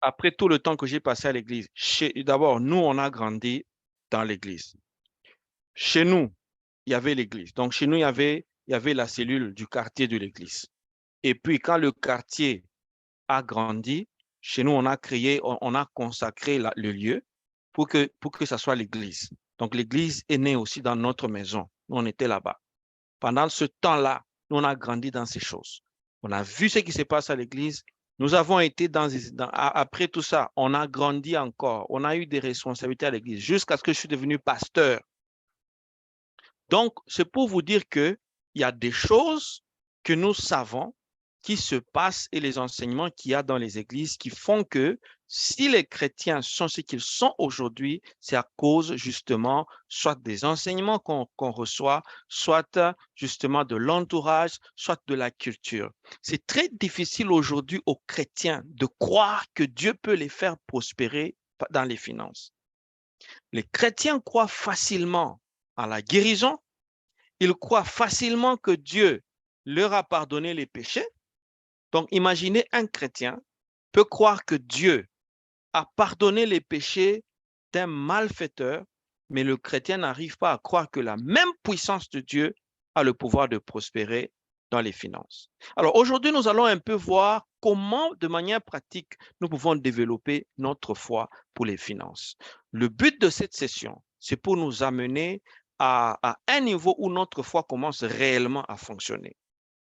Après tout le temps que j'ai passé à l'église, d'abord, nous, on a grandi dans l'église. Chez nous, il y avait l'église. Donc, chez nous, il y avait la cellule du quartier de l'église. Et puis, quand le quartier a grandi, chez nous, on a consacré le lieu pour que ça soit l'église. Donc, l'église est née aussi dans notre maison. Nous, on était là-bas. Pendant ce temps-là, nous, on a grandi dans ces choses. On a vu ce qui se passe à l'église. Nous avons été après tout ça, on a grandi encore. On a eu des responsabilités à l'église jusqu'à ce que je suis devenu pasteur. Donc, c'est pour vous dire qu'il y a des choses que nous savons qui se passent et les enseignements qu'il y a dans les églises qui font que si les chrétiens sont ce qu'ils sont aujourd'hui, c'est à cause justement soit des enseignements qu'on reçoit, soit justement de l'entourage, soit de la culture. C'est très difficile aujourd'hui aux chrétiens de croire que Dieu peut les faire prospérer dans les finances. Les chrétiens croient facilement à la guérison. Ils croient facilement que Dieu leur a pardonné les péchés. Donc, imaginez un chrétien peut croire que Dieu a pardonné les péchés d'un malfaiteur, mais le chrétien n'arrive pas à croire que la même puissance de Dieu a le pouvoir de prospérer dans les finances. Alors aujourd'hui, nous allons un peu voir comment, de manière pratique, nous pouvons développer notre foi pour les finances. Le but de cette session, c'est pour nous amener à un niveau où notre foi commence réellement à fonctionner.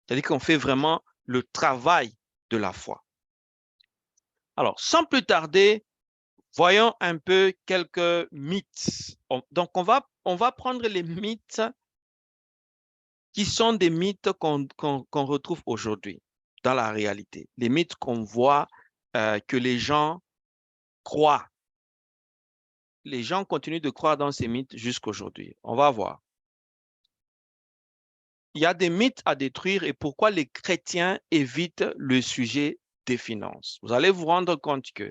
C'est-à-dire qu'on fait vraiment le travail de la foi. Alors, sans plus tarder, voyons un peu quelques mythes. Donc, on va prendre les mythes qui sont des mythes qu'on retrouve aujourd'hui dans la réalité. Les mythes qu'on voit, que les gens croient. Les gens continuent de croire dans ces mythes jusqu'aujourd'hui. On va voir. Il y a des mythes à détruire et pourquoi les chrétiens évitent le sujet des finances. Vous allez vous rendre compte que,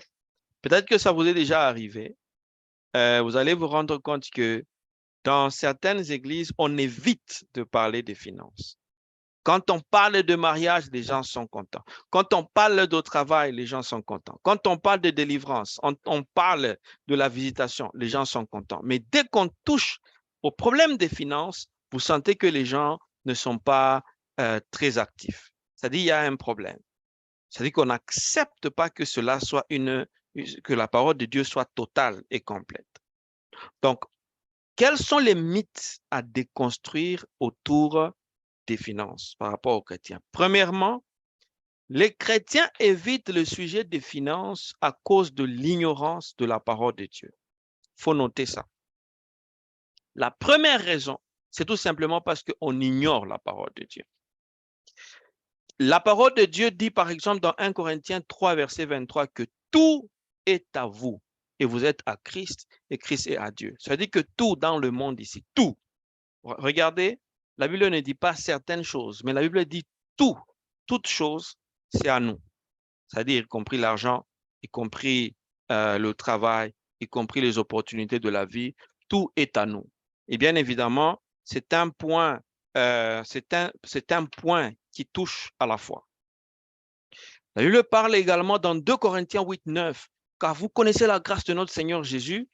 peut-être que ça vous est déjà arrivé, vous allez vous rendre compte que dans certaines églises, on évite de parler des finances. Quand on parle de mariage, les gens sont contents. Quand on parle de travail, les gens sont contents. Quand on parle de délivrance, on parle de la visitation, les gens sont contents. Mais dès qu'on touche au problème des finances, vous sentez que les gens ne sont pas très actifs. C'est-à-dire qu'il y a un problème. C'est-à-dire qu'on n'accepte pas que cela soit que la parole de Dieu soit totale et complète. Donc, quels sont les mythes à déconstruire autour des finances par rapport aux chrétiens? Premièrement, les chrétiens évitent le sujet des finances à cause de l'ignorance de la parole de Dieu. Il faut noter ça. La première raison, c'est tout simplement parce qu'on ignore la parole de Dieu. La parole de Dieu dit par exemple dans 1 Corinthiens 3, verset 23, que tout est à vous et vous êtes à Christ et Christ est à Dieu. Ça veut dire que tout dans le monde ici, tout. Regardez, la Bible ne dit pas certaines choses, mais la Bible dit tout. Toute chose, c'est à nous. C'est-à-dire y compris l'argent, y compris le travail, y compris les opportunités de la vie, tout est à nous. Et bien évidemment, c'est un point qui touche à la foi. La Bible parle également dans 2 Corinthiens 8, 9, car vous connaissez la grâce de notre Seigneur Jésus,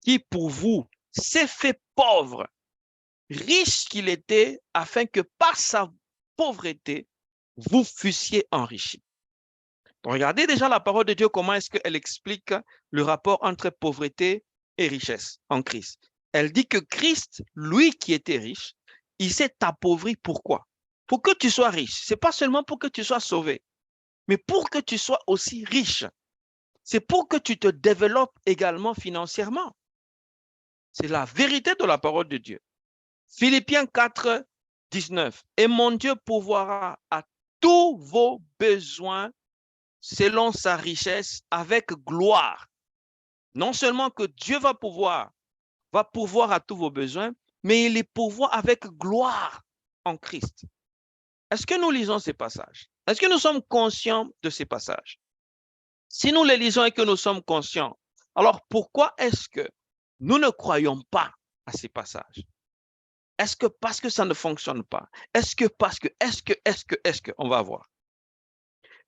qui pour vous s'est fait pauvre, riche qu'il était, afin que par sa pauvreté, vous fussiez enrichis. Regardez déjà la parole de Dieu, comment est-ce qu'elle explique le rapport entre pauvreté et richesse en Christ. Elle dit que Christ, lui qui était riche, il s'est appauvri. Pourquoi? Pour que tu sois riche. Ce n'est pas seulement pour que tu sois sauvé, mais pour que tu sois aussi riche. C'est pour que tu te développes également financièrement. C'est la vérité de la parole de Dieu. Philippiens 4, 19. Et mon Dieu pourvoira à tous vos besoins selon sa richesse avec gloire. Non seulement que Dieu va pourvoir à tous vos besoins, mais il les pourvoit avec gloire en Christ. Est-ce que nous lisons ces passages? Est-ce que nous sommes conscients de ces passages? Si nous les lisons et que nous sommes conscients, alors pourquoi est-ce que nous ne croyons pas à ces passages? Est-ce que parce que ça ne fonctionne pas? Est-ce que, on va voir.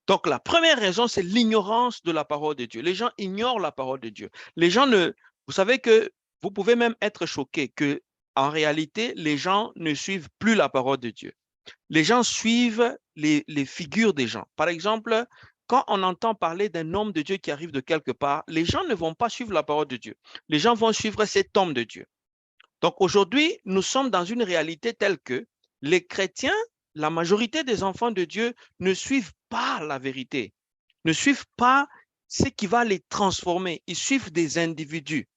Donc, la première raison, c'est l'ignorance de la parole de Dieu. Les gens ignorent la parole de Dieu. Les gens ne... Vous savez que vous pouvez même être choqué que, en réalité, les gens ne suivent plus la parole de Dieu. Les gens suivent les figures des gens. Par exemple, quand on entend parler d'un homme de Dieu qui arrive de quelque part, les gens ne vont pas suivre la parole de Dieu. Les gens vont suivre cet homme de Dieu. Donc aujourd'hui, nous sommes dans une réalité telle que les chrétiens, la majorité des enfants de Dieu ne suivent pas la vérité, ne suivent pas ce qui va les transformer. Ils suivent des individus.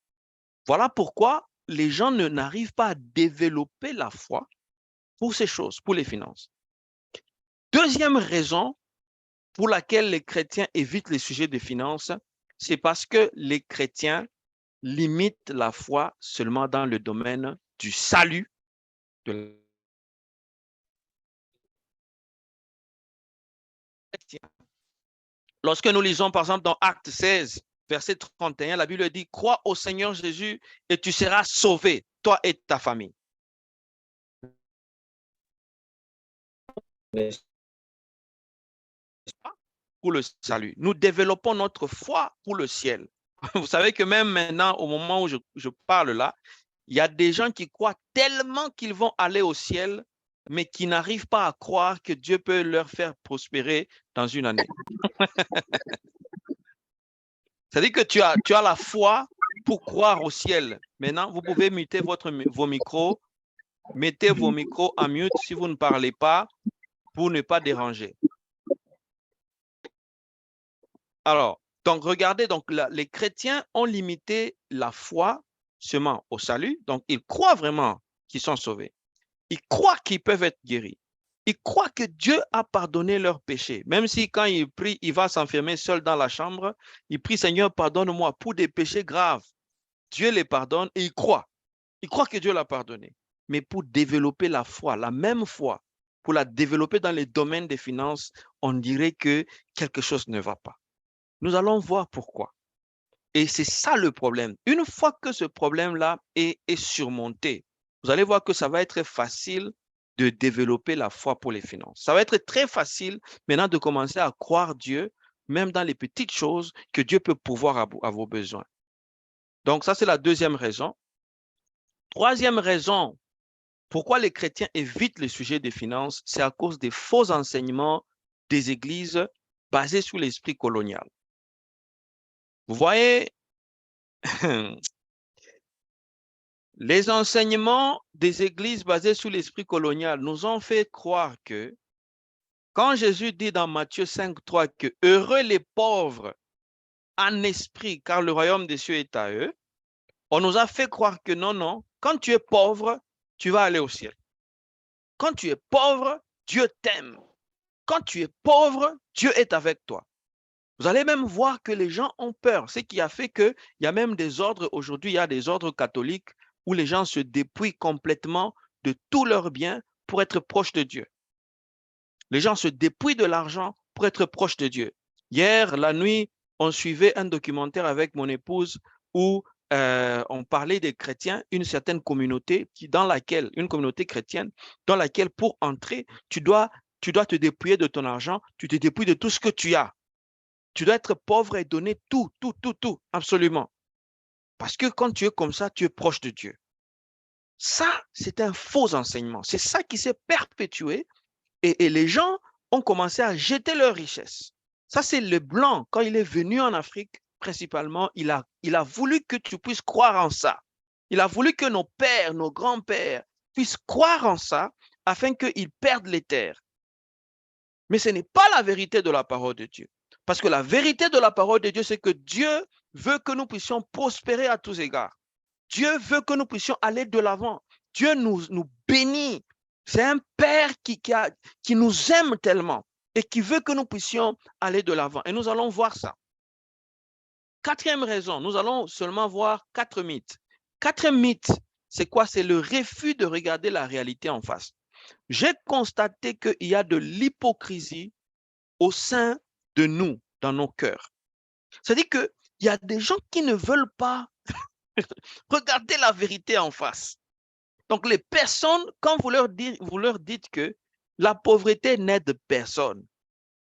Voilà pourquoi les gens n'arrivent pas à développer la foi pour ces choses, pour les finances. Deuxième raison pour laquelle les chrétiens évitent les sujets des finances, c'est parce que les chrétiens limitent la foi seulement dans le domaine du salut, de Lorsque nous lisons, par exemple, dans Acte 16, verset 31, la Bible dit « Crois au Seigneur Jésus et tu seras sauvé, toi et ta famille. » Pour le salut. Nous développons notre foi pour le ciel. Vous savez que même maintenant, au moment où je parle là, il y a des gens qui croient tellement qu'ils vont aller au ciel, mais qui n'arrivent pas à croire que Dieu peut leur faire prospérer dans une année. C'est-à-dire que tu as la foi pour croire au ciel. Maintenant, vous pouvez muter vos micros. Mettez vos micros en mute si vous ne parlez pas pour ne pas déranger. Alors, donc regardez, donc les chrétiens ont limité la foi seulement au salut. Donc, ils croient vraiment qu'ils sont sauvés. Ils croient qu'ils peuvent être guéris. Ils croient que Dieu a pardonné leurs péchés. Même si quand il prie, il va s'enfermer seul dans la chambre, il prie, Seigneur, pardonne-moi pour des péchés graves. Dieu les pardonne et il croit. Il croit que Dieu l'a pardonné. Mais pour développer la foi, la même foi, pour la développer dans les domaines des finances, on dirait que quelque chose ne va pas. Nous allons voir pourquoi. Et c'est ça le problème. Une fois que ce problème-là est surmonté, vous allez voir que ça va être facile de développer la foi pour les finances. Ça va être très facile maintenant de commencer à croire Dieu, même dans les petites choses que Dieu peut pouvoir à vos besoins. Donc ça, c'est la deuxième raison. Troisième raison, pourquoi les chrétiens évitent le sujet des finances, c'est à cause des faux enseignements des églises basés sur l'esprit colonial. Vous voyez, les enseignements des églises basés sur l'esprit colonial nous ont fait croire que quand Jésus dit dans Matthieu 5,3 que heureux les pauvres en esprit, car le royaume des cieux est à eux, on nous a fait croire que non, non, quand tu es pauvre, tu vas aller au ciel. Quand tu es pauvre, Dieu t'aime. Quand tu es pauvre, Dieu est avec toi. Vous allez même voir que les gens ont peur. Ce qui a fait qu'il y a même des ordres, aujourd'hui, il y a des ordres catholiques où les gens se dépouillent complètement de tous leurs biens pour être proches de Dieu. Les gens se dépouillent de l'argent pour être proches de Dieu. Hier, la nuit, on suivait un documentaire avec mon épouse où on parlait des chrétiens, une certaine communauté une communauté chrétienne, dans laquelle pour entrer, tu dois te dépouiller de ton argent, tu te dépouilles de tout ce que tu as. Tu dois être pauvre et donner tout, absolument. Parce que quand tu es comme ça, tu es proche de Dieu. Ça, c'est un faux enseignement. C'est ça qui s'est perpétué et les gens ont commencé à jeter leurs richesses. Ça, c'est le blanc. Quand il est venu en Afrique, principalement, il a voulu que tu puisses croire en ça. Il a voulu que nos pères, nos grands-pères puissent croire en ça afin qu'ils perdent les terres. Mais ce n'est pas la vérité de la parole de Dieu. Parce que la vérité de la parole de Dieu, c'est que Dieu veut que nous puissions prospérer à tous égards. Dieu veut que nous puissions aller de l'avant. Dieu nous bénit. C'est un Père qui nous aime tellement et qui veut que nous puissions aller de l'avant. Et nous allons voir ça. Quatrième raison, nous allons seulement voir 4 mythes. 4 mythes, c'est quoi? C'est le refus de regarder la réalité en face. J'ai constaté qu'il y a de l'hypocrisie au sein de nous, dans nos cœurs. C'est-à-dire qu'il y a des gens qui ne veulent pas regarder la vérité en face. Donc, les personnes, quand vous leur dites que la pauvreté n'aide personne,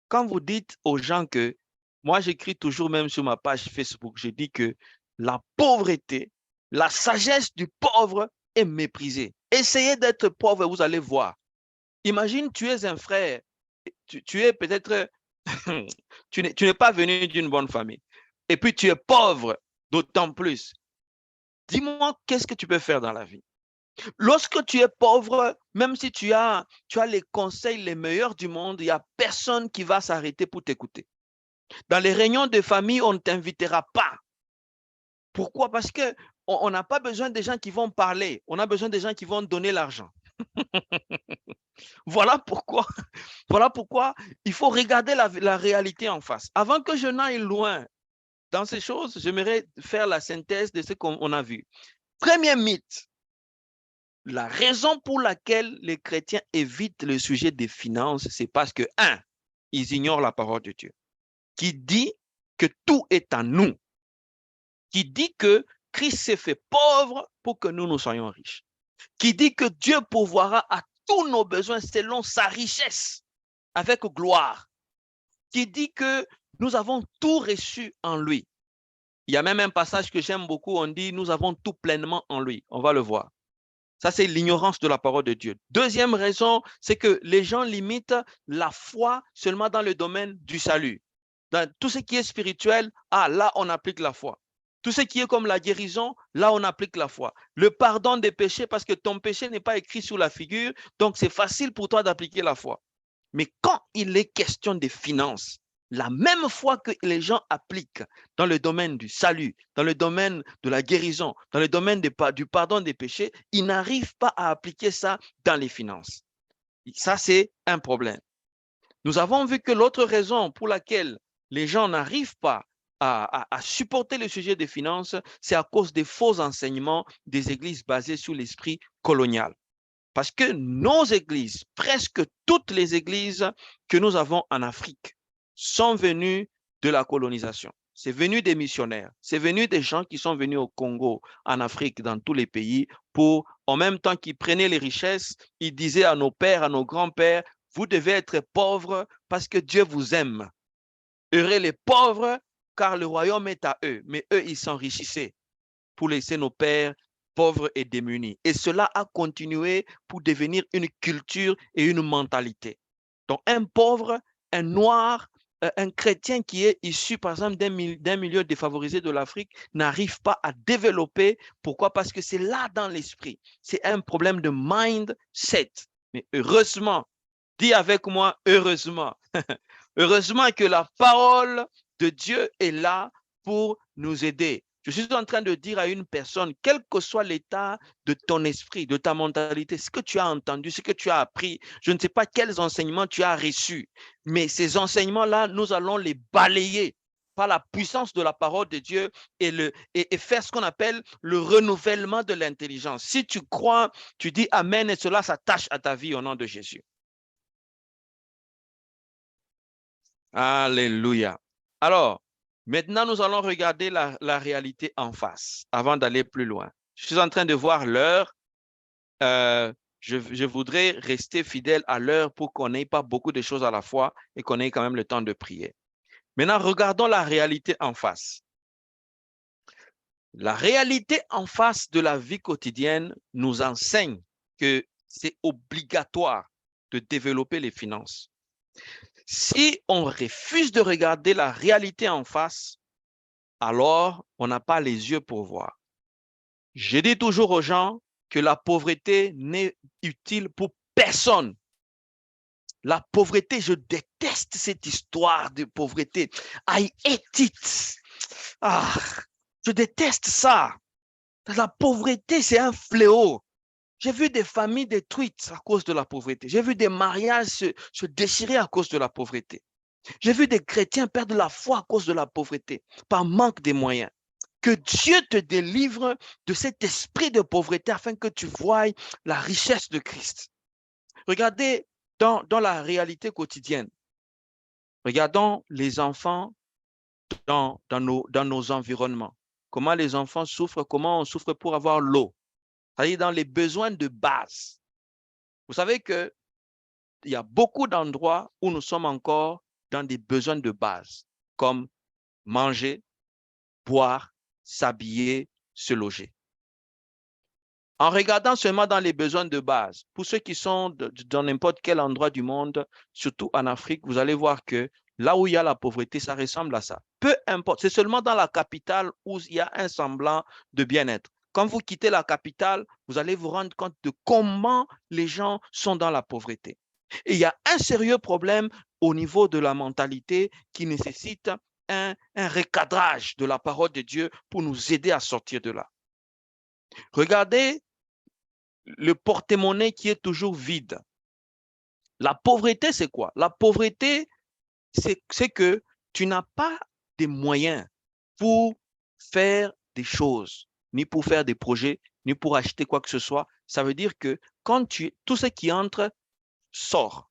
Quand vous dites aux gens que, moi j'écris toujours même sur ma page Facebook, je dis que la pauvreté, la sagesse du pauvre est méprisée. Essayez d'être pauvre et vous allez voir. Imagine, tu es un frère, tu es peut-être, tu n'es pas venu d'une bonne famille, et puis tu es pauvre d'autant plus. Dis-moi, qu'est-ce que tu peux faire dans la vie? Lorsque tu es pauvre, même si tu as les conseils les meilleurs du monde, il n'y a personne qui va s'arrêter pour t'écouter. Dans les réunions de famille, on ne t'invitera pas. Pourquoi? Parce qu'on n'a pas besoin des gens qui vont parler, on a besoin des gens qui vont donner l'argent. Voilà pourquoi, voilà pourquoi il faut regarder la réalité en face. Avant que je n'aille loin dans ces choses, j'aimerais faire la synthèse de ce qu'on a vu. Premier mythe, la raison pour laquelle les chrétiens évitent le sujet des finances, c'est parce que, un, ils ignorent la parole de Dieu, qui dit que tout est en nous, qui dit que Christ s'est fait pauvre pour que nous soyons riches, qui dit que Dieu pourvoira à tous nos besoins selon sa richesse, avec gloire, qui dit que nous avons tout reçu en lui. Il y a même un passage que j'aime beaucoup, on dit nous avons tout pleinement en lui. On va le voir. Ça, c'est l'ignorance de la parole de Dieu. Deuxième raison, c'est que les gens limitent la foi seulement dans le domaine du salut. Dans tout ce qui est spirituel, là, on applique la foi. Tout ce qui est comme la guérison, là, on applique la foi. Le pardon des péchés, parce que ton péché n'est pas écrit sur la figure, donc c'est facile pour toi d'appliquer la foi. Mais quand il est question des finances, la même foi que les gens appliquent dans le domaine du salut, dans le domaine de la guérison, dans le domaine du pardon des péchés, ils n'arrivent pas à appliquer ça dans les finances. Ça, c'est un problème. Nous avons vu que l'autre raison pour laquelle les gens n'arrivent pas à supporter le sujet des finances, c'est à cause des faux enseignements des églises basées sur l'esprit colonial. Parce que nos églises, presque toutes les églises que nous avons en Afrique, sont venues de la colonisation. C'est venu des missionnaires, c'est venu des gens qui sont venus au Congo, en Afrique, dans tous les pays, pour, en même temps qu'ils prenaient les richesses, ils disaient à nos pères, à nos grands-pères, vous devez être pauvres parce que Dieu vous aime. Heureux les pauvres, car le royaume est à eux. Mais eux, ils s'enrichissaient pour laisser nos pères pauvres et démunis. Et cela a continué pour devenir une culture et une mentalité. Donc, un pauvre, un noir, un chrétien qui est issu, par exemple, d'un milieu défavorisé de l'Afrique n'arrive pas à développer. Pourquoi? Parce que c'est là dans l'esprit. C'est un problème de mindset. Mais heureusement, dis avec moi, heureusement. Heureusement que la parole de Dieu est là pour nous aider. Je suis en train de dire à une personne, quel que soit l'état de ton esprit, de ta mentalité, ce que tu as entendu, ce que tu as appris, je ne sais pas quels enseignements tu as reçus, mais ces enseignements-là, nous allons les balayer par la puissance de la parole de Dieu et faire ce qu'on appelle le renouvellement de l'intelligence. Si tu crois, tu dis Amen et cela s'attache à ta vie au nom de Jésus. Alléluia. Alors, maintenant, nous allons regarder la réalité en face avant d'aller plus loin. Je suis en train de voir l'heure. Je voudrais rester fidèle à l'heure pour qu'on n'ait pas beaucoup de choses à la fois et qu'on ait quand même le temps de prier. Maintenant, regardons la réalité en face. La réalité en face de la vie quotidienne nous enseigne que c'est obligatoire de développer les finances. Si on refuse de regarder la réalité en face, alors on n'a pas les yeux pour voir. Je dis toujours aux gens que la pauvreté n'est utile pour personne. La pauvreté, je déteste cette histoire de pauvreté. I hate it. Je déteste ça. La pauvreté, c'est un fléau. J'ai vu des familles détruites à cause de la pauvreté. J'ai vu des mariages se déchirer à cause de la pauvreté. J'ai vu des chrétiens perdre la foi à cause de la pauvreté, par manque de moyens. Que Dieu te délivre de cet esprit de pauvreté afin que tu voies la richesse de Christ. Regardez dans la réalité quotidienne. Regardons les enfants dans nos environnements. Comment les enfants souffrent, comment on souffre pour avoir l'eau. C'est-à-dire dans les besoins de base. Vous savez qu'il y a beaucoup d'endroits où nous sommes encore dans des besoins de base, comme manger, boire, s'habiller, se loger. En regardant seulement dans les besoins de base, pour ceux qui sont dans n'importe quel endroit du monde, surtout en Afrique, vous allez voir que là où il y a la pauvreté, ça ressemble à ça. Peu importe, c'est seulement dans la capitale où il y a un semblant de bien-être. Quand vous quittez la capitale, vous allez vous rendre compte de comment les gens sont dans la pauvreté. Et il y a un sérieux problème au niveau de la mentalité qui nécessite un recadrage de la parole de Dieu pour nous aider à sortir de là. Regardez le porte-monnaie qui est toujours vide. La pauvreté, c'est quoi? La pauvreté, c'est que tu n'as pas des moyens pour faire des choses, ni pour faire des projets, ni pour acheter quoi que ce soit. Ça veut dire que tout ce qui entre sort.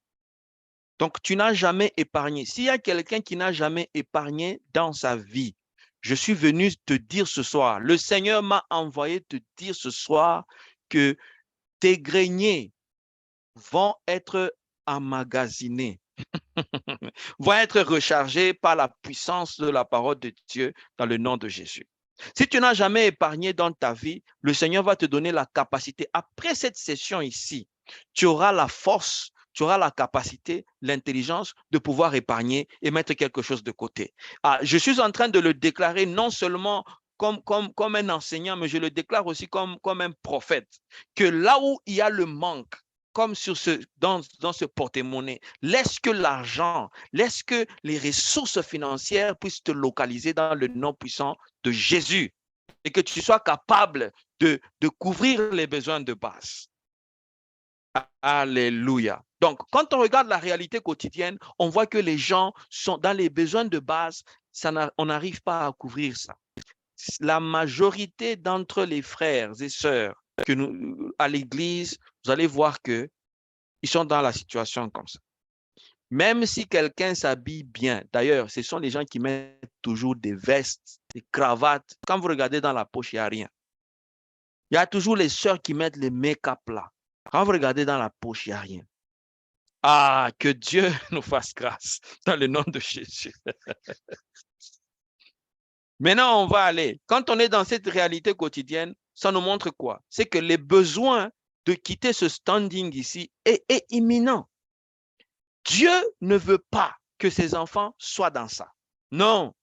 Donc, tu n'as jamais épargné. S'il y a quelqu'un qui n'a jamais épargné dans sa vie, je suis venu te dire ce soir, le Seigneur m'a envoyé te dire ce soir que tes greniers vont être emmagasinés, vont être rechargés par la puissance de la parole de Dieu dans le nom de Jésus. Si tu n'as jamais épargné dans ta vie, le Seigneur va te donner la capacité. Après cette session ici, tu auras la force, tu auras la capacité, l'intelligence de pouvoir épargner et mettre quelque chose de côté. Je suis en train de le déclarer non seulement comme un enseignant, mais je le déclare aussi comme un prophète, que là où il y a le manque, comme dans ce porte-monnaie, laisse que l'argent, laisse que les ressources financières puissent te localiser dans le nom puissant de Jésus et que tu sois capable de couvrir les besoins de base. Alléluia. Donc, quand on regarde la réalité quotidienne, on voit que les gens sont dans les besoins de base, on n'arrive pas à couvrir ça. La majorité d'entre les frères et sœurs à l'église, vous allez voir que ils sont dans la situation comme ça. Même si quelqu'un s'habille bien, d'ailleurs, ce sont les gens qui mettent toujours des vestes, des cravates. Quand vous regardez dans la poche, il n'y a rien. Il y a toujours les sœurs qui mettent les make-up là. Quand vous regardez dans la poche, il n'y a rien. Que Dieu nous fasse grâce dans le nom de Jésus. Maintenant, on va aller. Quand on est dans cette réalité quotidienne, ça nous montre quoi? C'est que les besoins de quitter ce standing ici est imminent. Dieu ne veut pas que ses enfants soient dans ça. Non.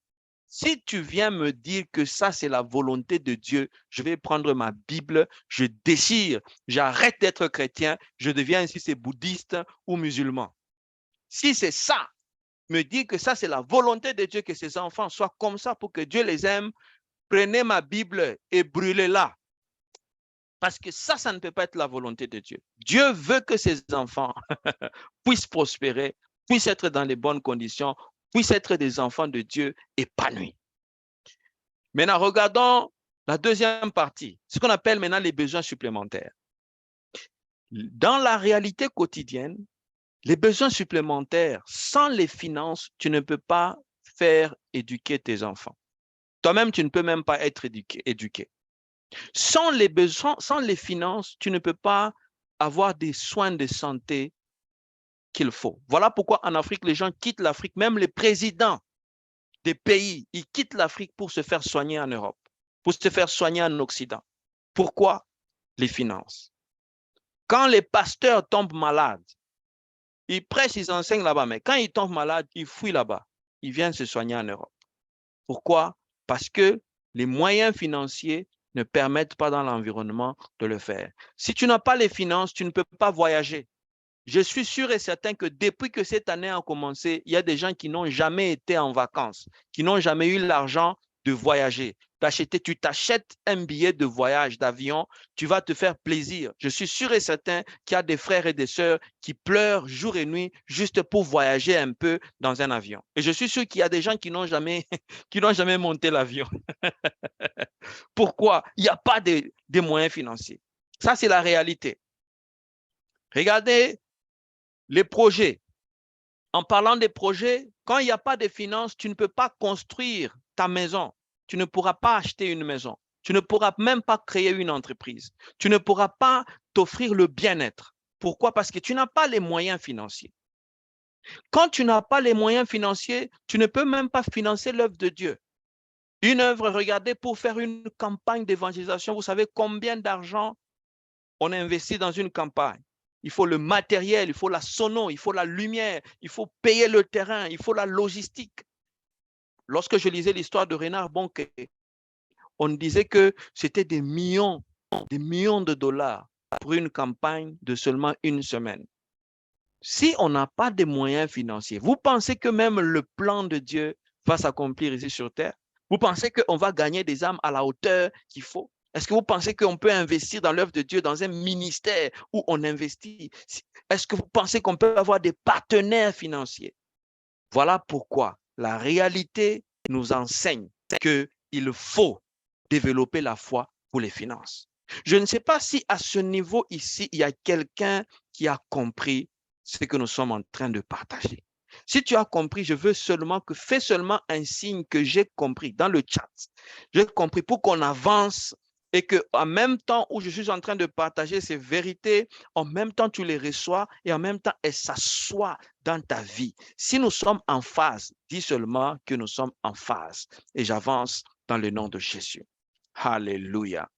Si tu viens me dire que ça, c'est la volonté de Dieu, je vais prendre ma Bible, je déchire, j'arrête d'être chrétien, je deviens ainsi c'est bouddhiste ou musulman. Si c'est ça, me dire que ça, c'est la volonté de Dieu que ses enfants soient comme ça pour que Dieu les aime, prenez ma Bible et brûlez-la. Parce que ça ne peut pas être la volonté de Dieu. Dieu veut que ses enfants puissent prospérer, puissent être dans les bonnes conditions, puissent être des enfants de Dieu épanouis. Maintenant, regardons la deuxième partie, ce qu'on appelle maintenant les besoins supplémentaires. Dans la réalité quotidienne, les besoins supplémentaires, sans les finances, tu ne peux pas faire éduquer tes enfants. Toi-même, tu ne peux même pas être éduqué. Sans les besoins, sans les finances, tu ne peux pas avoir des soins de santé qu'il faut. Voilà pourquoi en Afrique, les gens quittent l'Afrique, même les présidents des pays, ils quittent l'Afrique pour se faire soigner en Europe, pour se faire soigner en Occident. Pourquoi? Les finances. Quand les pasteurs tombent malades, ils prêchent, ils enseignent là-bas, mais quand ils tombent malades, ils fuient là-bas. Ils viennent se soigner en Europe. Pourquoi? Parce que les moyens financiers ne permettent pas dans l'environnement de le faire. Si tu n'as pas les finances, tu ne peux pas voyager. Je suis sûr et certain que depuis que cette année a commencé, il y a des gens qui n'ont jamais été en vacances, qui n'ont jamais eu l'argent de voyager. Tu t'achètes un billet de voyage d'avion, tu vas te faire plaisir. Je suis sûr et certain qu'il y a des frères et des sœurs qui pleurent jour et nuit juste pour voyager un peu dans un avion. Et je suis sûr qu'il y a des gens qui n'ont jamais monté l'avion. Pourquoi? Il n'y a pas de moyens financiers. Ça, c'est la réalité. Regardez les projets. En parlant des projets, quand il n'y a pas de finances, tu ne peux pas construire ta maison. Tu ne pourras pas acheter une maison. Tu ne pourras même pas créer une entreprise. Tu ne pourras pas t'offrir le bien-être. Pourquoi? Parce que tu n'as pas les moyens financiers. Quand tu n'as pas les moyens financiers, tu ne peux même pas financer l'œuvre de Dieu. Une œuvre, regardez, pour faire une campagne d'évangélisation, vous savez combien d'argent on investit dans une campagne? Il faut le matériel, il faut la sono, il faut la lumière, il faut payer le terrain, il faut la logistique. Lorsque je lisais l'histoire de Renard Bonquet, on disait que c'était des millions de dollars pour une campagne de seulement une semaine. Si on n'a pas de moyens financiers, vous pensez que même le plan de Dieu va s'accomplir ici sur terre? Vous pensez qu'on va gagner des âmes à la hauteur qu'il faut? Est-ce que vous pensez qu'on peut investir dans l'œuvre de Dieu, dans un ministère où on investit? Est-ce que vous pensez qu'on peut avoir des partenaires financiers? Voilà pourquoi la réalité nous enseigne qu'il faut développer la foi pour les finances. Je ne sais pas si à ce niveau ici, il y a quelqu'un qui a compris ce que nous sommes en train de partager. Si tu as compris, je veux seulement que fais seulement un signe que j'ai compris dans le chat. J'ai compris pour qu'on avance et que en même temps où je suis en train de partager ces vérités, en même temps tu les reçois et en même temps elles s'assoient dans ta vie. Si nous sommes en phase, dis seulement que nous sommes en phase. Et j'avance dans le nom de Jésus. Alléluia.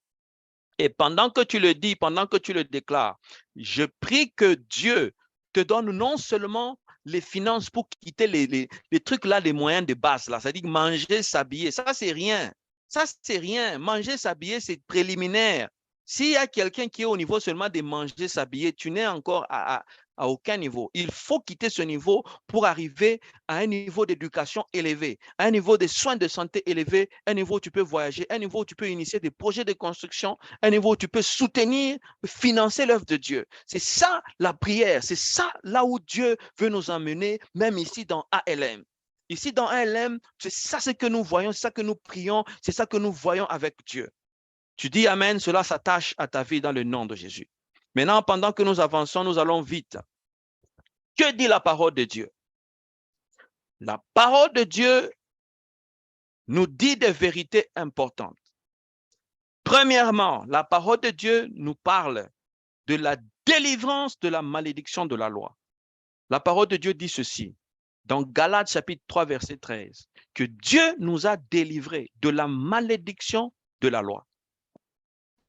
Et pendant que tu le dis, pendant que tu le déclares, je prie que Dieu te donne non seulement les finances pour quitter les trucs là, les moyens de base là, c'est-à-dire manger, s'habiller, ça c'est rien. Ça c'est rien. Manger, s'habiller, c'est préliminaire. S'il y a quelqu'un qui est au niveau seulement de manger, s'habiller, tu n'es encore à aucun niveau. Il faut quitter ce niveau pour arriver à un niveau d'éducation élevé, à un niveau de soins de santé élevé, un niveau où tu peux voyager, un niveau où tu peux initier des projets de construction, un niveau où tu peux soutenir, financer l'œuvre de Dieu. C'est ça la prière, c'est ça là où Dieu veut nous emmener, même ici dans ALM. Ici dans ALM, c'est ça ce que nous voyons, c'est ça que nous prions, c'est ça que nous voyons avec Dieu. Tu dis Amen, cela s'attache à ta vie dans le nom de Jésus. Maintenant, pendant que nous avançons, nous allons vite. Que dit la parole de Dieu? La parole de Dieu nous dit des vérités importantes. Premièrement, la parole de Dieu nous parle de la délivrance de la malédiction de la loi. La parole de Dieu dit ceci, dans Galates chapitre 3, verset 13, que Dieu nous a délivrés de la malédiction de la loi.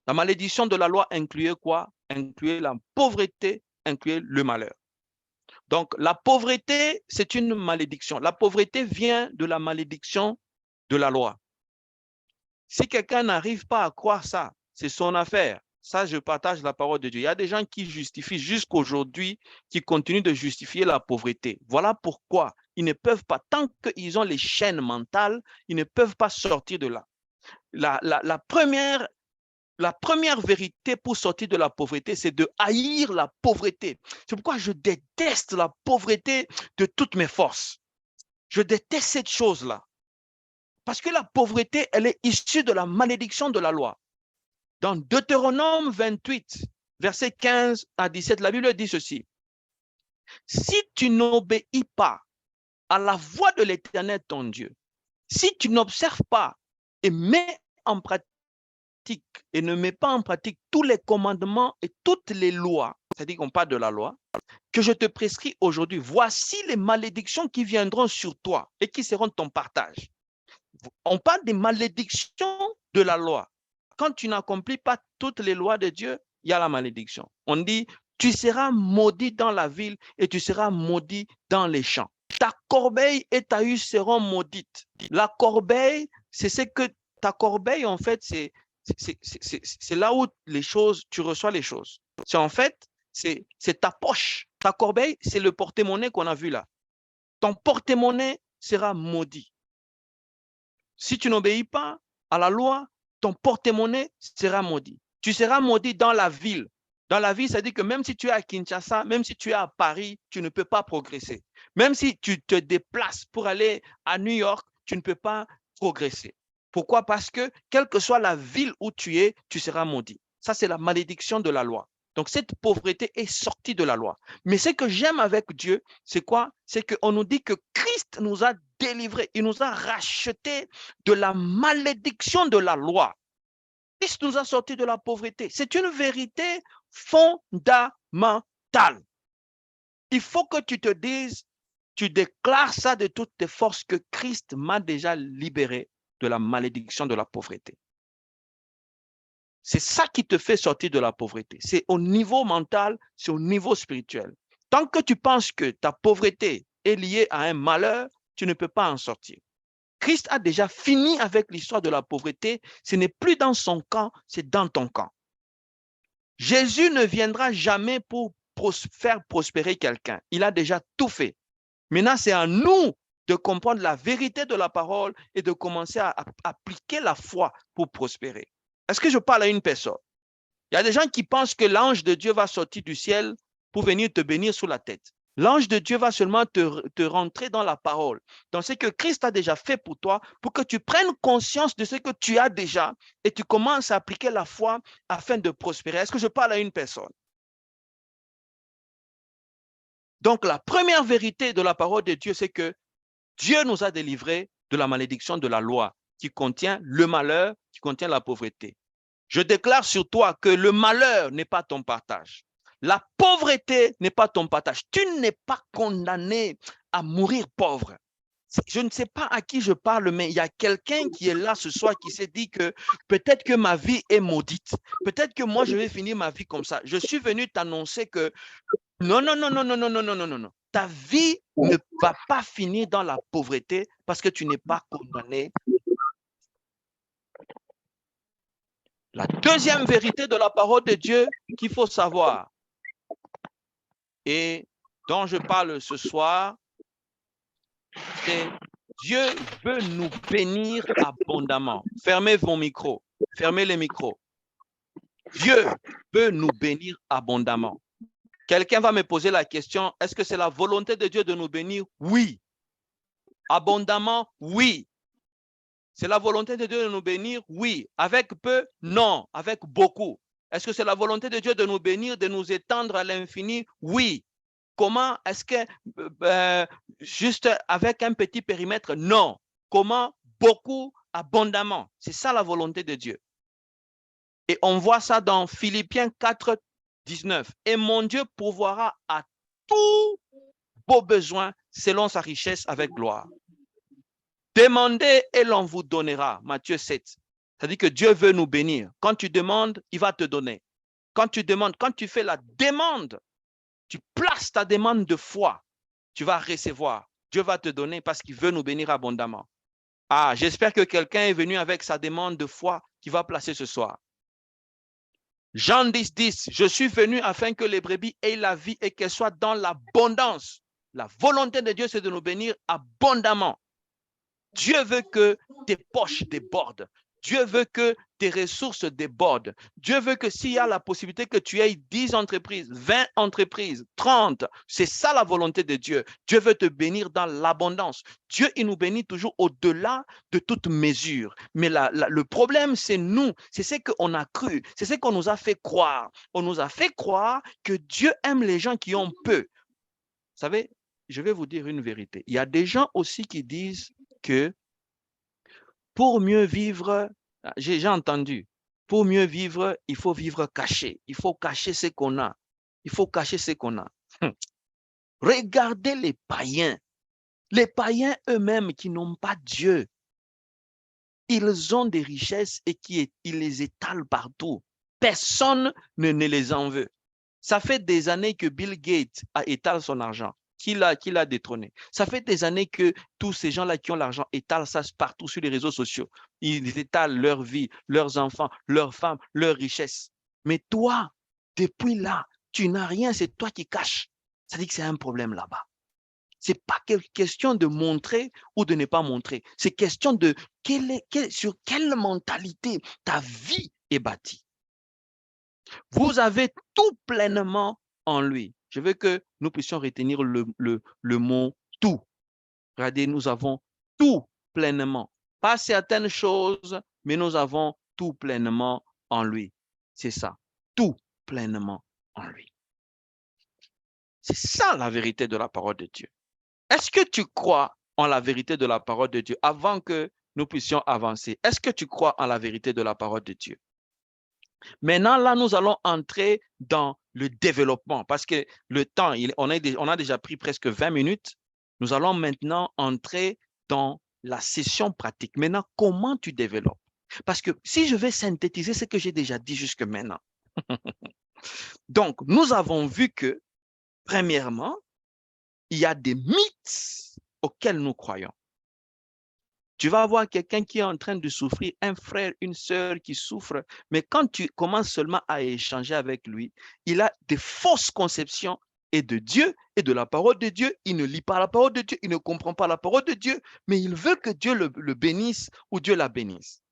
La malédiction de la loi incluait quoi? Incluait la pauvreté, incluait le malheur. Donc, la pauvreté, c'est une malédiction. La pauvreté vient de la malédiction de la loi. Si quelqu'un n'arrive pas à croire ça, c'est son affaire. Ça, je partage la parole de Dieu. Il y a des gens qui justifient jusqu'aujourd'hui, qui continuent de justifier la pauvreté. Voilà pourquoi ils ne peuvent pas, tant qu'ils ont les chaînes mentales, ils ne peuvent pas sortir de là. La première vérité pour sortir de la pauvreté, c'est de haïr la pauvreté. C'est pourquoi je déteste la pauvreté de toutes mes forces. Je déteste cette chose-là. Parce que la pauvreté, elle est issue de la malédiction de la loi. Dans Deutéronome 28, versets 15 à 17, la Bible dit ceci. Si tu n'obéis pas à la voix de l'Éternel ton Dieu, si tu n'observes pas et mets en pratique et ne mets pas en pratique tous les commandements et toutes les lois, c'est-à-dire qu'on parle de la loi, que je te prescris aujourd'hui, voici les malédictions qui viendront sur toi et qui seront ton partage. On parle des malédictions de la loi. Quand tu n'accomplis pas toutes les lois de Dieu, il y a la malédiction. On dit, tu seras maudit dans la ville et tu seras maudit dans les champs. Ta corbeille et ta huche seront maudites. La corbeille, c'est ce que ta corbeille, en fait, c'est là où les choses, tu reçois les choses. C'est en fait, c'est ta poche. Ta corbeille, c'est le porte-monnaie qu'on a vu là. Ton porte-monnaie sera maudit. Si tu n'obéis pas à la loi, ton porte-monnaie sera maudit. Tu seras maudit dans la ville. Dans la ville, ça dit que même si tu es à Kinshasa, même si tu es à Paris, tu ne peux pas progresser. Même si tu te déplaces pour aller à New York, tu ne peux pas progresser. Pourquoi? Parce que quelle que soit la ville où tu es, tu seras maudit. Ça, c'est la malédiction de la loi. Donc, cette pauvreté est sortie de la loi. Mais ce que j'aime avec Dieu, c'est quoi? C'est qu'on nous dit que Christ nous a délivrés. Il nous a rachetés de la malédiction de la loi. Christ nous a sortis de la pauvreté. C'est une vérité fondamentale. Il faut que tu te dises, tu déclares ça de toutes tes forces que Christ m'a déjà libéré de la malédiction de la pauvreté. C'est ça qui te fait sortir de la pauvreté. C'est au niveau mental, c'est au niveau spirituel. Tant que tu penses que ta pauvreté est liée à un malheur, tu ne peux pas en sortir. Christ a déjà fini avec l'histoire de la pauvreté. Ce n'est plus dans son camp, c'est dans ton camp. Jésus ne viendra jamais pour faire prospérer quelqu'un. Il a déjà tout fait. Maintenant, c'est à nous de comprendre la vérité de la parole et de commencer à appliquer la foi pour prospérer. Est-ce que je parle à une personne? Il y a des gens qui pensent que l'ange de Dieu va sortir du ciel pour venir te bénir sous la tête. L'ange de Dieu va seulement te rentrer dans la parole, dans ce que Christ a déjà fait pour toi, pour que tu prennes conscience de ce que tu as déjà et tu commences à appliquer la foi afin de prospérer. Est-ce que je parle à une personne? Donc, la première vérité de la parole de Dieu, c'est que Dieu nous a délivrés de la malédiction de la loi qui contient le malheur, qui contient la pauvreté. Je déclare sur toi que le malheur n'est pas ton partage. La pauvreté n'est pas ton partage. Tu n'es pas condamné à mourir pauvre. Je ne sais pas à qui je parle, mais il y a quelqu'un qui est là ce soir qui s'est dit que peut-être que ma vie est maudite. Peut-être que moi, je vais finir ma vie comme ça. Je suis venu t'annoncer que non, non, non, non, non, non, non, non, non, non, non. Ta vie ne va pas finir dans la pauvreté parce que tu n'es pas condamné. La deuxième vérité de la parole de Dieu qu'il faut savoir et dont je parle ce soir, c'est Dieu veut nous bénir abondamment. Fermez vos micros, fermez les micros. Dieu veut nous bénir abondamment. Quelqu'un va me poser la question, est-ce que c'est la volonté de Dieu de nous bénir? Oui. Abondamment? Oui. C'est la volonté de Dieu de nous bénir? Oui. Avec peu? Non. Avec beaucoup. Est-ce que c'est la volonté de Dieu de nous bénir, de nous étendre à l'infini? Oui. Comment est-ce que juste avec un petit périmètre? Non. Comment? Beaucoup, abondamment. C'est ça la volonté de Dieu. Et on voit ça dans Philippiens 4, 19. Et mon Dieu pourvoira à tous vos besoins selon sa richesse avec gloire. Demandez et l'on vous donnera. Matthieu 7. C'est-à-dire que Dieu veut nous bénir. Quand tu demandes, il va te donner. Quand tu demandes, quand tu fais la demande, tu places ta demande de foi, tu vas recevoir. Dieu va te donner parce qu'il veut nous bénir abondamment. Ah, j'espère que quelqu'un est venu avec sa demande de foi qu'il va placer ce soir. Jean 10, 10, je suis venu afin que les brebis aient la vie et qu'elles soient dans l'abondance. La volonté de Dieu, c'est de nous bénir abondamment. Dieu veut que tes poches débordent. Dieu veut que tes ressources débordent. Dieu veut que s'il y a la possibilité que tu aies 10 entreprises, 20 entreprises, 30, c'est ça la volonté de Dieu. Dieu veut te bénir dans l'abondance. Dieu, il nous bénit toujours au-delà de toute mesure. Mais le problème, c'est nous. C'est ce qu'on a cru. C'est ce qu'on nous a fait croire. On nous a fait croire que Dieu aime les gens qui ont peu. Vous savez, je vais vous dire une vérité. Il y a des gens aussi qui disent que pour mieux vivre, j'ai entendu, pour mieux vivre, il faut vivre caché. Il faut cacher ce qu'on a. Il faut cacher ce qu'on a. Regardez les païens. Les païens eux-mêmes qui n'ont pas Dieu. Ils ont des richesses et ils les étalent partout. Personne ne les en veut. Ça fait des années que Bill Gates étale son argent. Qui l'a détrôné. Ça fait des années que tous ces gens-là qui ont l'argent étalent ça partout sur les réseaux sociaux. Ils étalent leur vie, leurs enfants, leurs femmes, leurs richesses. Mais toi, depuis là, tu n'as rien, c'est toi qui caches. Ça dit que c'est un problème là-bas. Ce n'est pas question de montrer ou de ne pas montrer. C'est question de sur quelle mentalité ta vie est bâtie. Vous avez tout pleinement en lui. Je veux que nous puissions retenir le mot « tout ». Regardez, nous avons tout pleinement. Pas certaines choses, mais nous avons tout pleinement en lui. C'est ça, tout pleinement en lui. C'est ça la vérité de la parole de Dieu. Est-ce que tu crois en la vérité de la parole de Dieu avant que nous puissions avancer? Est-ce que tu crois en la vérité de la parole de Dieu? Maintenant, là, nous allons entrer dans le développement parce que le temps, on a déjà pris presque 20 minutes. Nous allons maintenant entrer dans la session pratique. Maintenant, comment tu développes? Parce que si je vais synthétiser ce que j'ai déjà dit jusque maintenant. Donc, nous avons vu que, premièrement, il y a des mythes auxquels nous croyons. Tu vas avoir quelqu'un qui est en train de souffrir, un frère, une sœur qui souffre, mais quand tu commences seulement à échanger avec lui, il a des fausses conceptions et de Dieu et de la parole de Dieu. Il ne lit pas la parole de Dieu, il ne comprend pas la parole de Dieu, mais il veut que Dieu le bénisse ou Dieu la bénisse.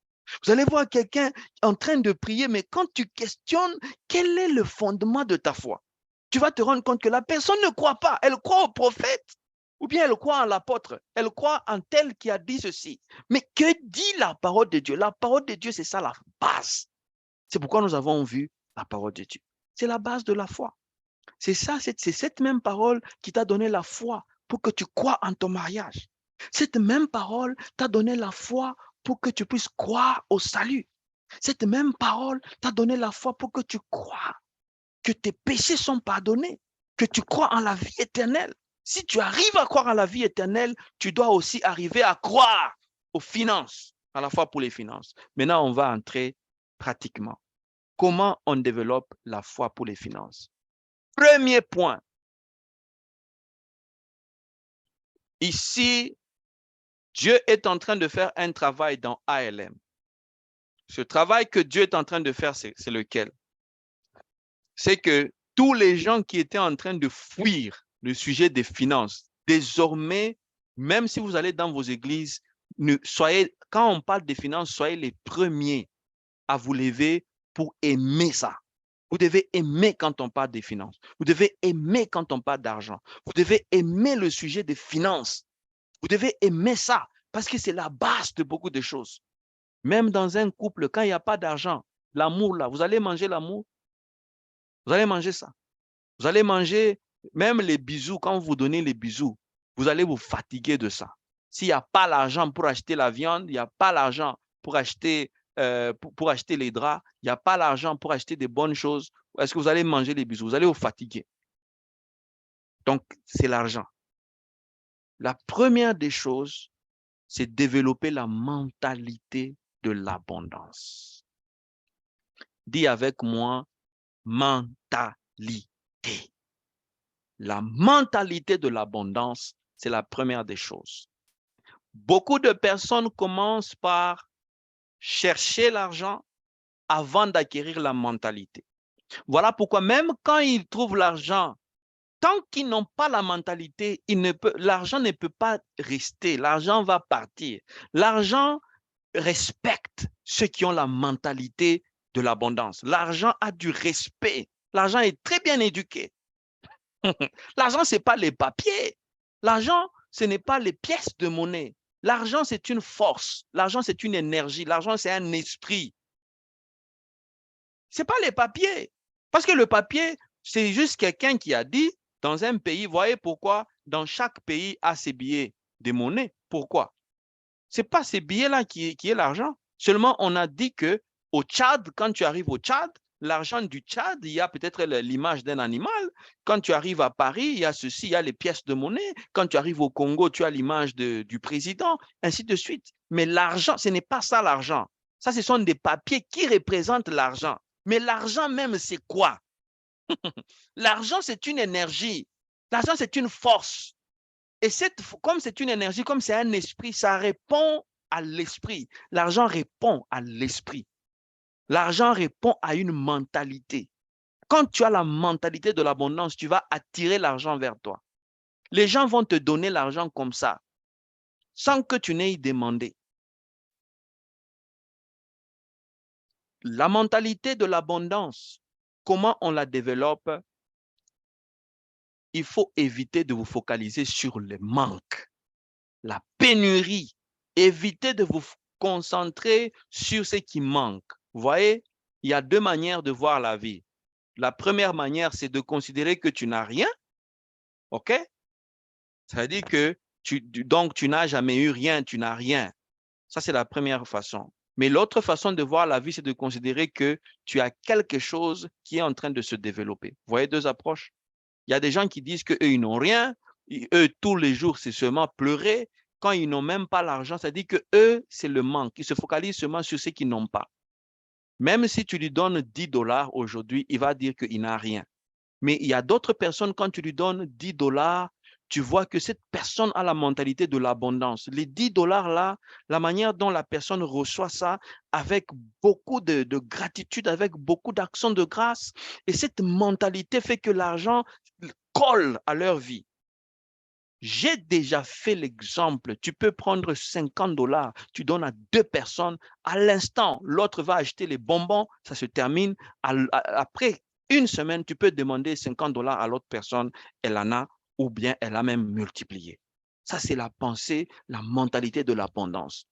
Vous allez voir quelqu'un en train de prier, mais quand tu questionnes quel est le fondement de ta foi, tu vas te rendre compte que la personne ne croit pas, elle croit au prophète. Ou bien elle croit en l'apôtre, elle croit en tel qui a dit ceci. Mais que dit la parole de Dieu? La parole de Dieu, c'est ça la base. C'est pourquoi nous avons vu la parole de Dieu. C'est la base de la foi. C'est ça, c'est cette même parole qui t'a donné la foi pour que tu crois en ton mariage. Cette même parole t'a donné la foi pour que tu puisses croire au salut. Cette même parole t'a donné la foi pour que tu crois que tes péchés sont pardonnés, que tu crois en la vie éternelle. Si tu arrives à croire à la vie éternelle, tu dois aussi arriver à croire aux finances, à la fois pour les finances. Maintenant, on va entrer pratiquement. Comment on développe la foi pour les finances? Premier point. Ici, Dieu est en train de faire un travail dans ALM. Ce travail que Dieu est en train de faire, c'est lequel? C'est que tous les gens qui étaient en train de fuir le sujet des finances, désormais, même si vous allez dans vos églises, quand on parle des finances, soyez les premiers à vous lever pour aimer ça. Vous devez aimer quand on parle des finances. Vous devez aimer quand on parle d'argent. Vous devez aimer le sujet des finances. Vous devez aimer ça parce que c'est la base de beaucoup de choses. Même dans un couple, quand il n'y a pas d'argent, l'amour là, vous allez manger l'amour, vous allez manger ça. Vous allez manger même les bisous, quand vous donnez les bisous, vous allez vous fatiguer de ça. S'il n'y a pas l'argent pour acheter la viande, il n'y a pas l'argent pour acheter, pour acheter les draps, il n'y a pas l'argent pour acheter des bonnes choses, est-ce que vous allez manger les bisous? Vous allez vous fatiguer. Donc, c'est l'argent. La première des choses, c'est développer la mentalité de l'abondance. Dis avec moi, mentalité. La mentalité de l'abondance, c'est la première des choses. Beaucoup de personnes commencent par chercher l'argent avant d'acquérir la mentalité. Voilà pourquoi même quand ils trouvent l'argent, tant qu'ils n'ont pas la mentalité, l'argent ne peut pas rester, l'argent va partir. L'argent respecte ceux qui ont la mentalité de l'abondance. L'argent a du respect. L'argent est très bien éduqué. L'argent, ce n'est pas les papiers. L'argent, ce n'est pas les pièces de monnaie. L'argent, c'est une force. L'argent, c'est une énergie. L'argent, c'est un esprit. Ce n'est pas les papiers. Parce que le papier, c'est juste quelqu'un qui a dit, dans un pays, voyez pourquoi dans chaque pays a ses billets de monnaie. Pourquoi? Ce n'est pas ces billets-là qui est l'argent. Seulement, on a dit qu'au Tchad, quand tu arrives au Tchad, l'argent du Tchad, il y a peut-être l'image d'un animal. Quand tu arrives à Paris, il y a ceci, il y a les pièces de monnaie. Quand tu arrives au Congo, tu as l'image du président, ainsi de suite. Mais l'argent, ce n'est pas ça l'argent. Ça, ce sont des papiers qui représentent l'argent. Mais l'argent même, c'est quoi? L'argent, c'est une énergie. L'argent, c'est une force. Et comme c'est une énergie, comme c'est un esprit, ça répond à l'esprit. L'argent répond à l'esprit. L'argent répond à une mentalité. Quand tu as la mentalité de l'abondance, tu vas attirer l'argent vers toi. Les gens vont te donner l'argent comme ça, sans que tu n'aies demandé. La mentalité de l'abondance, comment on la développe? Il faut éviter de vous focaliser sur le manque, la pénurie. Évitez de vous concentrer sur ce qui manque. Vous voyez, il y a deux manières de voir la vie. La première manière, c'est de considérer que tu n'as rien. OK? Ça veut dire que donc tu n'as jamais eu rien, tu n'as rien. Ça, c'est la première façon. Mais l'autre façon de voir la vie, c'est de considérer que tu as quelque chose qui est en train de se développer. Vous voyez deux approches? Il y a des gens qui disent qu'eux, ils n'ont rien, Eux, tous les jours, c'est seulement pleurer. Quand ils n'ont même pas l'argent, ça dit que eux, c'est le manque. Ils se focalisent seulement sur ce qu'ils n'ont pas. Même si tu lui donnes 10 dollars aujourd'hui, il va dire qu'il n'a rien. Mais il y a d'autres personnes, quand tu lui donnes 10 dollars, tu vois que cette personne a la mentalité de l'abondance. Les 10 dollars là, la manière dont la personne reçoit ça avec beaucoup de gratitude, avec beaucoup d'actions de grâce. Et cette mentalité fait que l'argent colle à leur vie. J'ai déjà fait l'exemple. Tu peux prendre 50 dollars, tu donnes à 2 personnes. À l'instant, l'autre va acheter les bonbons, ça se termine. Après une semaine, tu peux demander 50 dollars à l'autre personne, elle en a ou bien elle a même multiplié. Ça, c'est la pensée, la mentalité de l'abondance.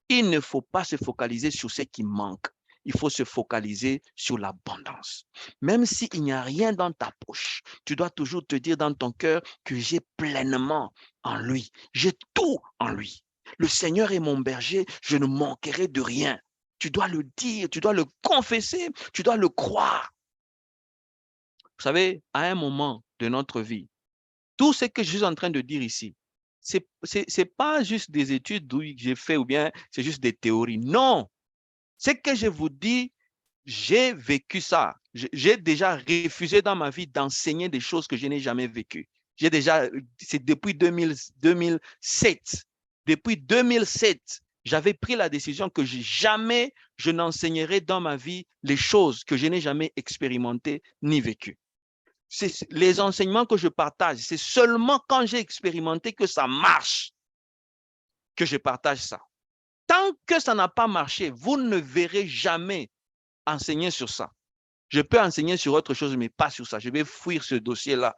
Il ne faut pas se focaliser sur ce qui manque. Il faut se focaliser sur l'abondance. Même s'il n'y a rien dans ta poche, tu dois toujours te dire dans ton cœur que j'ai pleinement en lui. J'ai tout en lui. Le Seigneur est mon berger, je ne manquerai de rien. Tu dois le dire, tu dois le confesser, tu dois le croire. Vous savez, à un moment de notre vie, tout ce que je suis en train de dire ici, c'est pas juste des études que j'ai fait ou bien c'est juste des théories. Non, ce que je vous dis, j'ai vécu ça. J'ai déjà refusé dans ma vie d'enseigner des choses que je n'ai jamais vécues. C'est depuis 2007. Depuis 2007, j'avais pris la décision que jamais je n'enseignerai dans ma vie les choses que je n'ai jamais expérimentées ni vécues. Les enseignements que je partage, c'est seulement quand j'ai expérimenté que ça marche que je partage ça. Tant que ça n'a pas marché, vous ne verrez jamais enseigner sur ça. Je peux enseigner sur autre chose, mais pas sur ça. Je vais fuir ce dossier-là.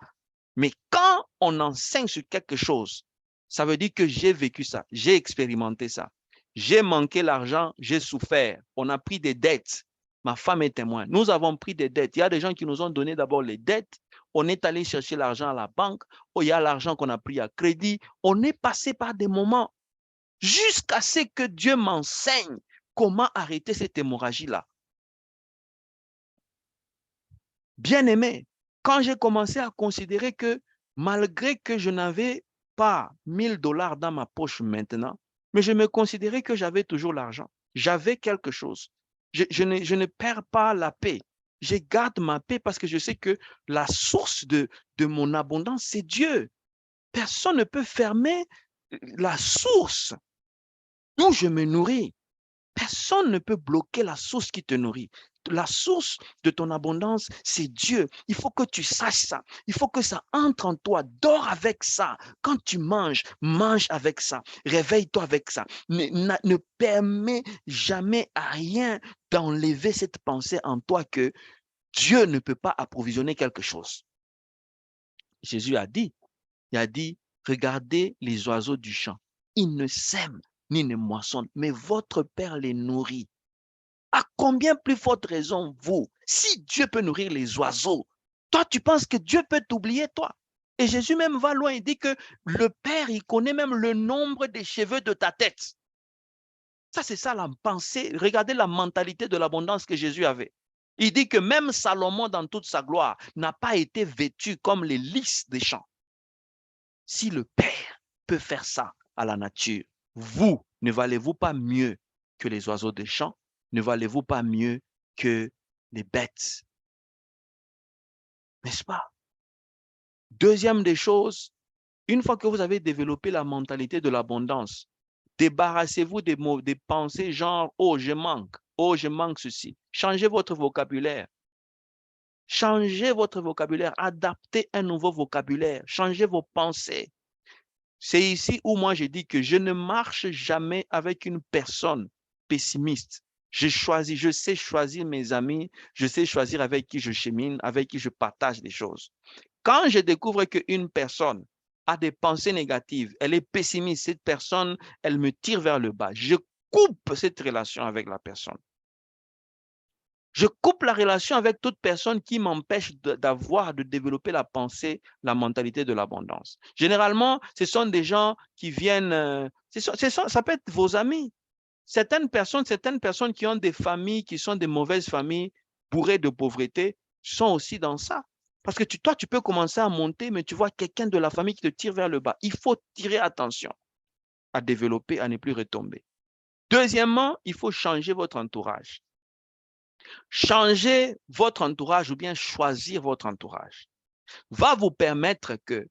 Mais quand on enseigne sur quelque chose, ça veut dire que j'ai vécu ça, j'ai expérimenté ça. J'ai manqué l'argent, j'ai souffert. On a pris des dettes. Ma femme est témoin. Nous avons pris des dettes. Il y a des gens qui nous ont donné d'abord les dettes. On est allé chercher l'argent à la banque. Oh, il y a l'argent qu'on a pris à crédit. On est passé par des moments jusqu'à ce que Dieu m'enseigne comment arrêter cette hémorragie-là. Bien aimé, quand j'ai commencé à considérer que malgré que je n'avais pas 1000 dollars dans ma poche maintenant, mais je me considérais que j'avais toujours l'argent. J'avais quelque chose. Je ne perds pas la paix. Je garde ma paix parce que je sais que la source de mon abondance, c'est Dieu. Personne ne peut fermer la source d'où je me nourris. Personne ne peut bloquer la source qui te nourrit. La source de ton abondance, c'est Dieu. Il faut que tu saches ça. Il faut que ça entre en toi. Dors avec ça. Quand tu manges, mange avec ça. Réveille-toi avec ça. Ne permets jamais à rien d'enlever cette pensée en toi que Dieu ne peut pas approvisionner quelque chose. Jésus a dit, regardez les oiseaux du champ. Ils ne sèment ni ne moissonnent, mais votre Père les nourrit. À combien plus forte raison, vous, si Dieu peut nourrir les oiseaux, toi, tu penses que Dieu peut t'oublier, toi? Et Jésus même va loin, il dit que le Père, il connaît même le nombre des cheveux de ta tête. Ça, c'est ça la pensée. Regardez la mentalité de l'abondance que Jésus avait. Il dit que même Salomon, dans toute sa gloire, n'a pas été vêtu comme les lys des champs. Si le Père peut faire ça à la nature, vous, ne valez-vous pas mieux que les oiseaux des champs? Ne valez-vous pas mieux que les bêtes? N'est-ce pas? Deuxième des choses, une fois que vous avez développé la mentalité de l'abondance, débarrassez-vous des pensées genre « oh, je manque ceci ». Changez votre vocabulaire. Changez votre vocabulaire, adaptez un nouveau vocabulaire, changez vos pensées. C'est ici où moi je dis que je ne marche jamais avec une personne pessimiste. Je sais choisir mes amis, je sais choisir avec qui je chemine, avec qui je partage des choses. Quand je découvre qu'une personne a des pensées négatives, elle est pessimiste, cette personne, elle me tire vers le bas, je coupe cette relation avec la personne. Je coupe la relation avec toute personne qui m'empêche de développer la pensée, la mentalité de l'abondance. Généralement, ce sont des gens qui viennent, ça peut être vos amis. Certaines personnes qui ont des familles, qui sont des mauvaises familles, bourrées de pauvreté, sont aussi dans ça. Parce que toi, tu peux commencer à monter, mais tu vois quelqu'un de la famille qui te tire vers le bas. Il faut tirer attention à développer, à ne plus retomber. Deuxièmement, il faut changer votre entourage. Changer votre entourage ou bien choisir votre entourage va vous permettre que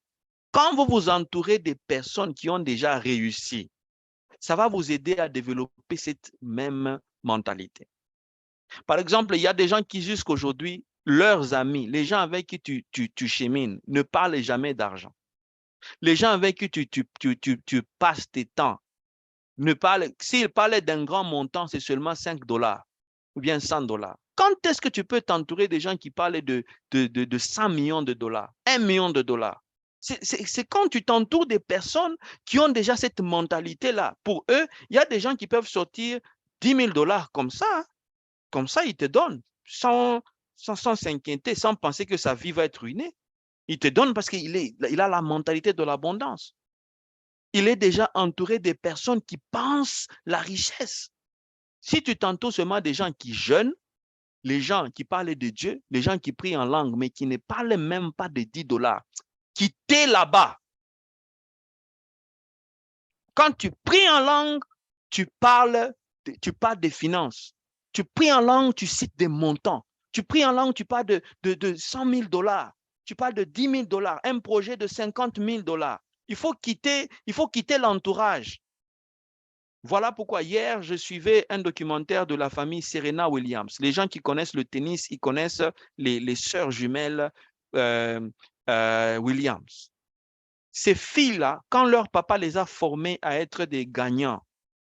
quand vous vous entourez des personnes qui ont déjà réussi, ça va vous aider à développer cette même mentalité. Par exemple, il y a des gens qui jusqu'aujourd'hui, leurs amis, les gens avec qui tu chemines, ne parlent jamais d'argent. Les gens avec qui tu passes tes temps, s'ils parlaient d'un grand montant, c'est seulement 5 dollars ou bien 100 dollars. Quand est-ce que tu peux t'entourer des gens qui parlent de 100 millions de dollars, 1 million de dollars? C'est quand tu t'entoures des personnes qui ont déjà cette mentalité-là. Pour eux, il y a des gens qui peuvent sortir 10 000 dollars comme ça. Hein. Comme ça, ils te donnent sans s'inquiéter, sans penser que sa vie va être ruinée. Il te donne parce qu'il a la mentalité de l'abondance. Il est déjà entouré des personnes qui pensent la richesse. Si tu t'entoures seulement des gens qui jeûnent, les gens qui parlent de Dieu, les gens qui prient en langue, mais qui ne parlent même pas de 10 dollars, quittez là-bas. Quand tu pries en langue, tu parles des finances. Tu pries en langue, tu cites des montants. Tu pries en langue, tu parles de 100 000 dollars. Tu parles de 10 000 dollars, un projet de 50 000 dollars. Il faut quitter l'entourage. Voilà pourquoi hier, je suivais un documentaire de la famille Serena Williams. Les gens qui connaissent le tennis, ils connaissent les sœurs jumelles Williams. Ces filles-là, quand leur papa les a formées à être des gagnants,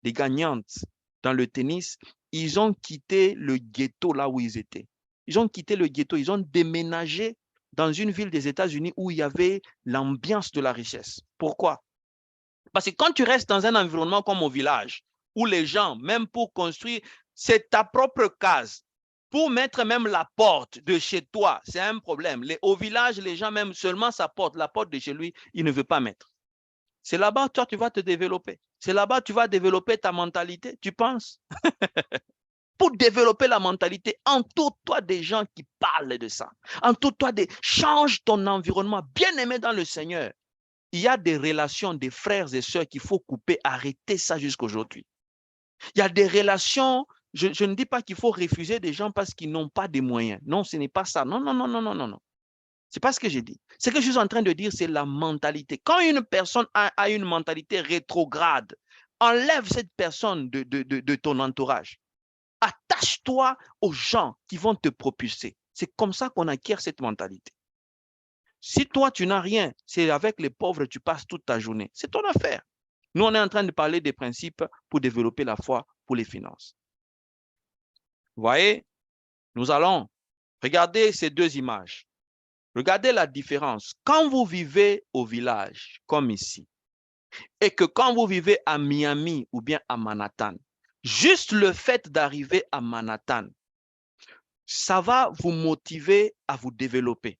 des gagnantes dans le tennis, ils ont quitté le ghetto là où ils étaient. Ils ont quitté le ghetto, ils ont déménagé dans une ville des États-Unis où il y avait l'ambiance de la richesse. Pourquoi? Parce que quand tu restes dans un environnement comme au village, où les gens, même pour construire, c'est ta propre case. Pour mettre même la porte de chez toi, c'est un problème. Au village, les gens, même seulement sa porte, la porte de chez lui, il ne veut pas mettre. C'est là-bas, toi, tu vas te développer. C'est là-bas, tu vas développer ta mentalité, tu penses? Pour développer la mentalité, entoure-toi des gens qui parlent de ça. Entoure-toi change ton environnement. Bien aimé dans le Seigneur. Il y a des relations des frères et sœurs qu'il faut couper, arrêter ça jusqu'aujourd'hui. Il y a des relations, je ne dis pas qu'il faut refuser des gens parce qu'ils n'ont pas de moyens. Non, ce n'est pas ça. Non, non, non, non, non, non, non. Ce n'est pas ce que j'ai dit. Ce que je suis en train de dire, c'est la mentalité. Quand une personne a une mentalité rétrograde, enlève cette personne de ton entourage. Attache-toi aux gens qui vont te propulser. C'est comme ça qu'on acquiert cette mentalité. Si toi, tu n'as rien, c'est avec les pauvres, tu passes toute ta journée. C'est ton affaire. Nous, on est en train de parler des principes pour développer la foi pour les finances. Vous voyez, nous allons regarder ces deux images. Regardez la différence. Quand vous vivez au village, comme ici, et que quand vous vivez à Miami ou bien à Manhattan, juste le fait d'arriver à Manhattan, ça va vous motiver à vous développer.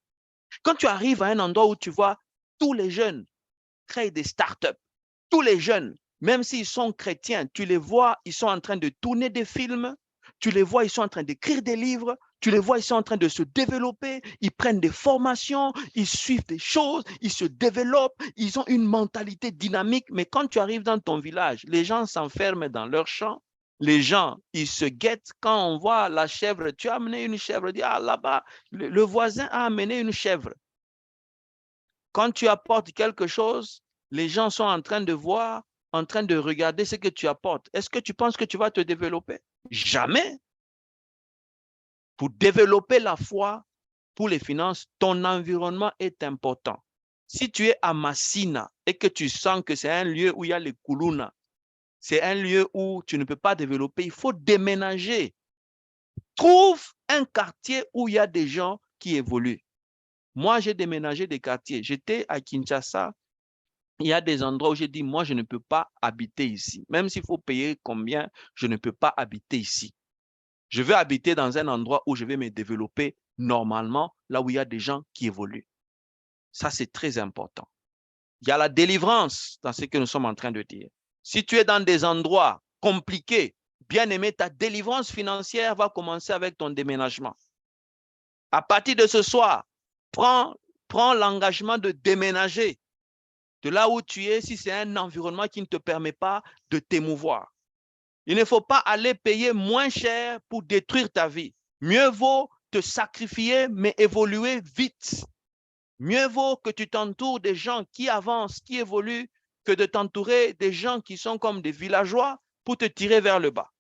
Quand tu arrives à un endroit où tu vois tous les jeunes créent des startups, tous les jeunes, même s'ils sont chrétiens, tu les vois, ils sont en train de tourner des films, tu les vois, ils sont en train d'écrire des livres, tu les vois, ils sont en train de se développer, ils prennent des formations, ils suivent des choses, ils se développent, ils ont une mentalité dynamique. Mais quand tu arrives dans ton village, les gens s'enferment dans leur champ. Les gens, ils se guettent quand on voit la chèvre. Tu as amené une chèvre, dit, ah là-bas, le voisin a amené une chèvre. Quand tu apportes quelque chose, les gens sont en train de voir, en train de regarder ce que tu apportes. Est-ce que tu penses que tu vas te développer? Jamais. Pour développer la foi, pour les finances, ton environnement est important. Si tu es à Massina et que tu sens que c'est un lieu où il y a les Kuluna, c'est un lieu où tu ne peux pas développer, il faut déménager. Trouve un quartier où il y a des gens qui évoluent. Moi, j'ai déménagé des quartiers. J'étais à Kinshasa. Il y a des endroits où j'ai dit, moi, je ne peux pas habiter ici. Même s'il faut payer combien, je ne peux pas habiter ici. Je veux habiter dans un endroit où je vais me développer normalement, là où il y a des gens qui évoluent. Ça, c'est très important. Il y a la délivrance dans ce que nous sommes en train de dire. Si tu es dans des endroits compliqués, bien aimé, ta délivrance financière va commencer avec ton déménagement. À partir de ce soir, prends l'engagement de déménager de là où tu es si c'est un environnement qui ne te permet pas de t'émouvoir. Il ne faut pas aller payer moins cher pour détruire ta vie. Mieux vaut te sacrifier, mais évoluer vite. Mieux vaut que tu t'entoures des gens qui avancent, qui évoluent, que de t'entourer des gens qui sont comme des villageois pour te tirer vers le bas.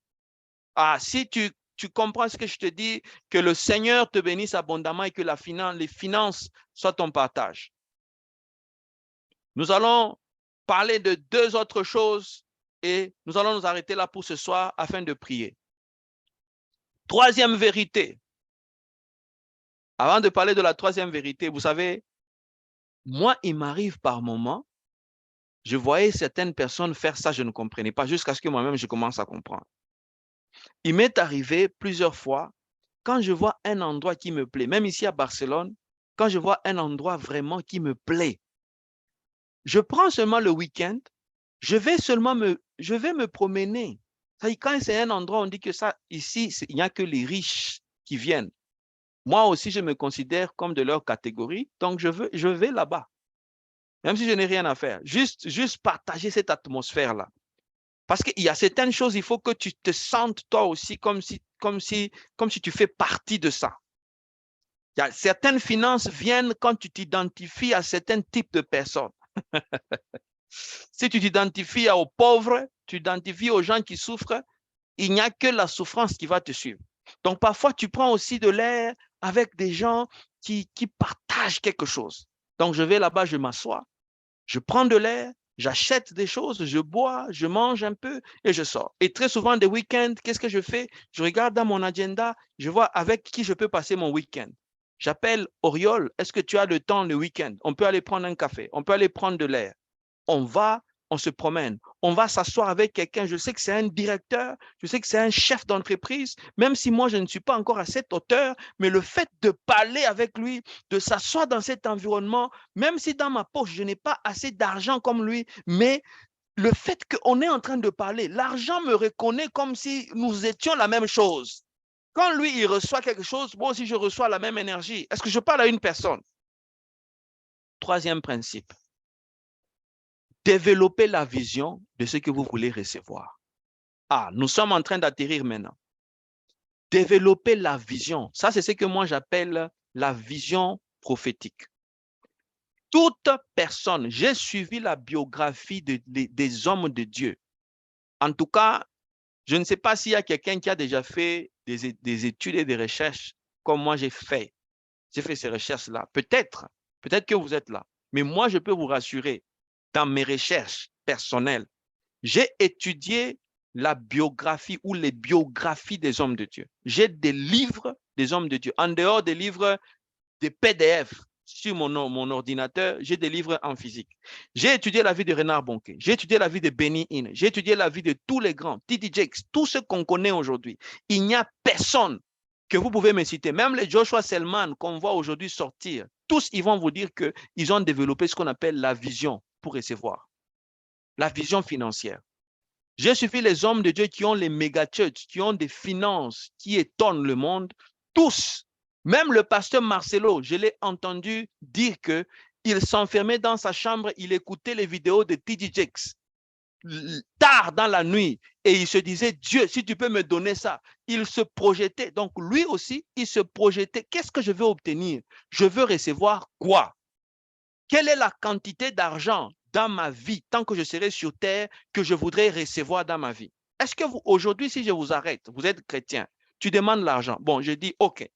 Ah, si tu comprends ce que je te dis, que le Seigneur te bénisse abondamment et que les finances soient ton partage. Nous allons parler de deux autres choses et nous allons nous arrêter là pour ce soir afin de prier. Troisième vérité. Avant de parler de la troisième vérité, vous savez, moi, il m'arrive par moments, je voyais certaines personnes faire ça, je ne comprenais pas, jusqu'à ce que moi-même, je commence à comprendre. Il m'est arrivé plusieurs fois, quand je vois un endroit qui me plaît, même ici à Barcelone, quand je vois un endroit vraiment qui me plaît, je prends seulement le week-end, je vais me promener. Quand c'est un endroit, on dit que ça, ici, il n'y a que les riches qui viennent. Moi aussi, je me considère comme de leur catégorie, donc je vais là-bas. Même si je n'ai rien à faire. Juste partager cette atmosphère-là. Parce qu'il y a certaines choses, il faut que tu te sentes toi aussi comme si tu fais partie de ça. Il y a certaines finances viennent quand tu t'identifies à certains types de personnes. Si tu t'identifies aux pauvres, tu t'identifies aux gens qui souffrent, il n'y a que la souffrance qui va te suivre. Donc, parfois, tu prends aussi de l'air avec des gens qui partagent quelque chose. Donc, je vais là-bas, je m'assois, je prends de l'air, j'achète des choses, je bois, je mange un peu et je sors. Et très souvent, des week-ends, qu'est-ce que je fais? Je regarde dans mon agenda, je vois avec qui je peux passer mon week-end. J'appelle Oriol, est-ce que tu as le temps le week-end? On peut aller prendre un café, on peut aller prendre de l'air. On se promène, on va s'asseoir avec quelqu'un. Je sais que c'est un directeur, je sais que c'est un chef d'entreprise, même si moi je ne suis pas encore à cette hauteur, mais le fait de parler avec lui, de s'asseoir dans cet environnement, même si dans ma poche je n'ai pas assez d'argent comme lui, mais le fait qu'on est en train de parler, l'argent me reconnaît comme si nous étions la même chose. Quand lui, il reçoit quelque chose, moi aussi je reçois la même énergie. Est-ce que je parle à une personne? Troisième principe. Développez la vision de ce que vous voulez recevoir. Ah, nous sommes en train d'atterrir maintenant. Développez la vision. Ça, c'est ce que moi j'appelle la vision prophétique. Toute personne, j'ai suivi la biographie des hommes de Dieu. En tout cas, je ne sais pas s'il y a quelqu'un qui a déjà fait des études et des recherches comme moi j'ai fait. J'ai fait ces recherches-là. Peut-être que vous êtes là. Mais moi, je peux vous rassurer, dans mes recherches personnelles, j'ai étudié la biographie ou les biographies des hommes de Dieu. J'ai des livres des hommes de Dieu. En dehors des livres, des PDF sur mon ordinateur, j'ai des livres en physique. J'ai étudié la vie de Renard Bonquet. J'ai étudié la vie de Benny Hinn. J'ai étudié la vie de tous les grands, T.D. Jakes, tous ceux qu'on connaît aujourd'hui. Il n'y a personne que vous pouvez me citer, même les Joshua Selman qu'on voit aujourd'hui sortir, tous ils vont vous dire qu'ils ont développé ce qu'on appelle la vision pour recevoir, la vision financière. J'ai suivi les hommes de Dieu qui ont les méga-churches, qui ont des finances qui étonnent le monde. Tous, même le pasteur Marcelo, je l'ai entendu dire qu'il s'enfermait dans sa chambre, il écoutait les vidéos de T.D. Jakes tard dans la nuit et il se disait, Dieu, si tu peux me donner ça. Il se projetait. Donc lui aussi, il se projetait. Qu'est-ce que je veux obtenir? Je veux recevoir quoi? Quelle est la quantité d'argent dans ma vie, tant que je serai sur terre, que je voudrais recevoir dans ma vie? Est-ce que vous, aujourd'hui, si je vous arrête, vous êtes chrétien, tu demandes l'argent. Bon, je dis, OK,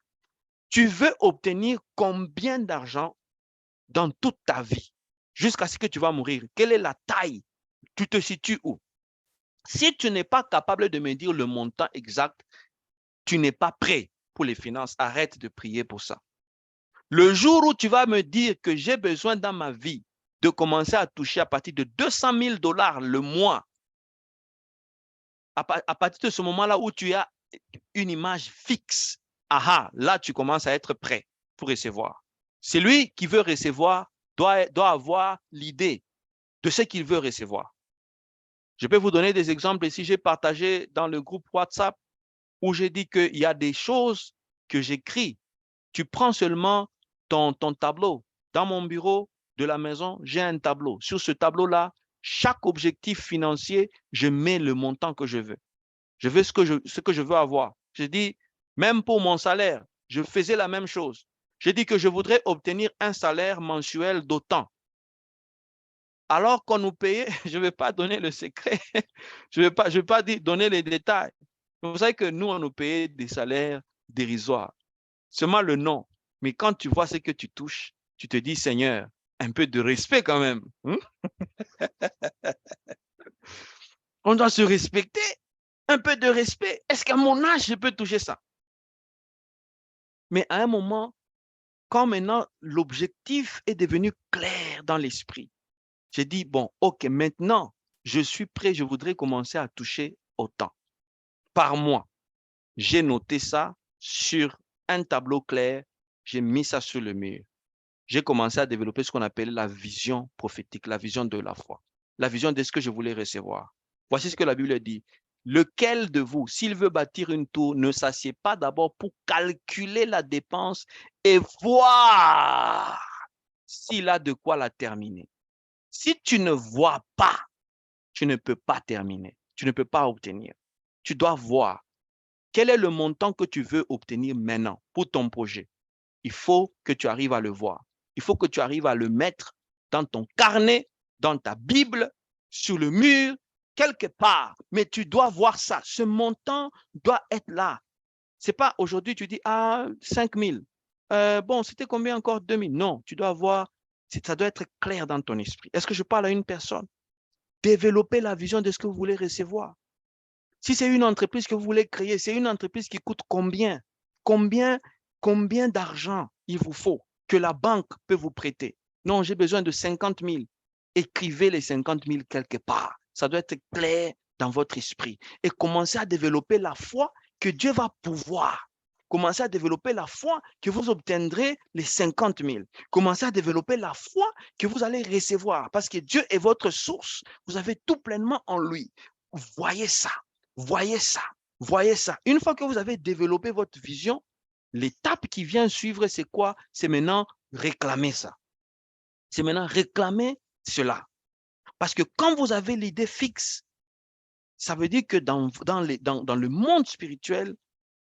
tu veux obtenir combien d'argent dans toute ta vie jusqu'à ce que tu vas mourir? Quelle est la taille? Tu te situes où? Si tu n'es pas capable de me dire le montant exact, tu n'es pas prêt pour les finances. Arrête de prier pour ça. Le jour où tu vas me dire que j'ai besoin dans ma vie de commencer à toucher à partir de 200 000 $ le mois, à partir de ce moment-là où tu as une image fixe, là, tu commences à être prêt pour recevoir. Celui qui veut recevoir doit avoir l'idée de ce qu'il veut recevoir. Je peux vous donner des exemples ici. J'ai partagé dans le groupe WhatsApp où j'ai dit qu'il y a des choses que j'écris. Tu prends seulement ton tableau. Dans mon bureau de la maison, j'ai un tableau. Sur ce tableau-là, chaque objectif financier, je mets le montant que je veux. Je veux ce que je veux avoir. Je dis, même pour mon salaire, je faisais la même chose. Je dis que je voudrais obtenir un salaire mensuel d'autant. Alors qu'on nous payait, je ne vais pas donner le secret, je ne vais pas donner les détails. Vous savez que nous, on nous payait des salaires dérisoires. Seulement le nom. Mais quand tu vois ce que tu touches, tu te dis, Seigneur, un peu de respect quand même. On doit se respecter. Un peu de respect. Est-ce qu'à mon âge, je peux toucher ça? Mais à un moment, quand maintenant l'objectif est devenu clair dans l'esprit, j'ai dit, bon, ok, maintenant, je suis prêt, je voudrais commencer à toucher autant par mois. J'ai noté ça sur un tableau clair, j'ai mis ça sur le mur. J'ai commencé à développer ce qu'on appelle la vision prophétique, la vision de la foi, la vision de ce que je voulais recevoir. Voici ce que la Bible dit. Lequel de vous, s'il veut bâtir une tour, ne s'assied pas d'abord pour calculer la dépense et voir s'il a de quoi la terminer. Si tu ne vois pas, tu ne peux pas terminer, tu ne peux pas obtenir. Tu dois voir quel est le montant que tu veux obtenir maintenant pour ton projet. Il faut que tu arrives à le voir. Il faut que tu arrives à le mettre dans ton carnet, dans ta Bible, sur le mur, quelque part. Mais tu dois voir ça. Ce montant doit être là. Ce n'est pas aujourd'hui, tu dis, ah, 5 000. Bon, c'était combien encore? 2 000. Non, tu dois avoir, ça doit être clair dans ton esprit. Est-ce que je parle à une personne? Développer la vision de ce que vous voulez recevoir. Si c'est une entreprise que vous voulez créer, c'est une entreprise qui coûte combien? Combien d'argent il vous faut que la banque peut vous prêter? Non, j'ai besoin de 50 000. Écrivez les 50 000 quelque part. Ça doit être clair dans votre esprit. Et commencez à développer la foi que Dieu va pouvoir. Commencez à développer la foi que vous obtiendrez les 50 000. Commencez à développer la foi que vous allez recevoir parce que Dieu est votre source. Vous avez tout pleinement en lui. Voyez ça. Voyez ça. Voyez ça. Une fois que vous avez développé votre vision, l'étape qui vient suivre, c'est quoi? C'est maintenant réclamer ça. C'est maintenant réclamer cela. Parce que quand vous avez l'idée fixe, ça veut dire que dans le monde spirituel,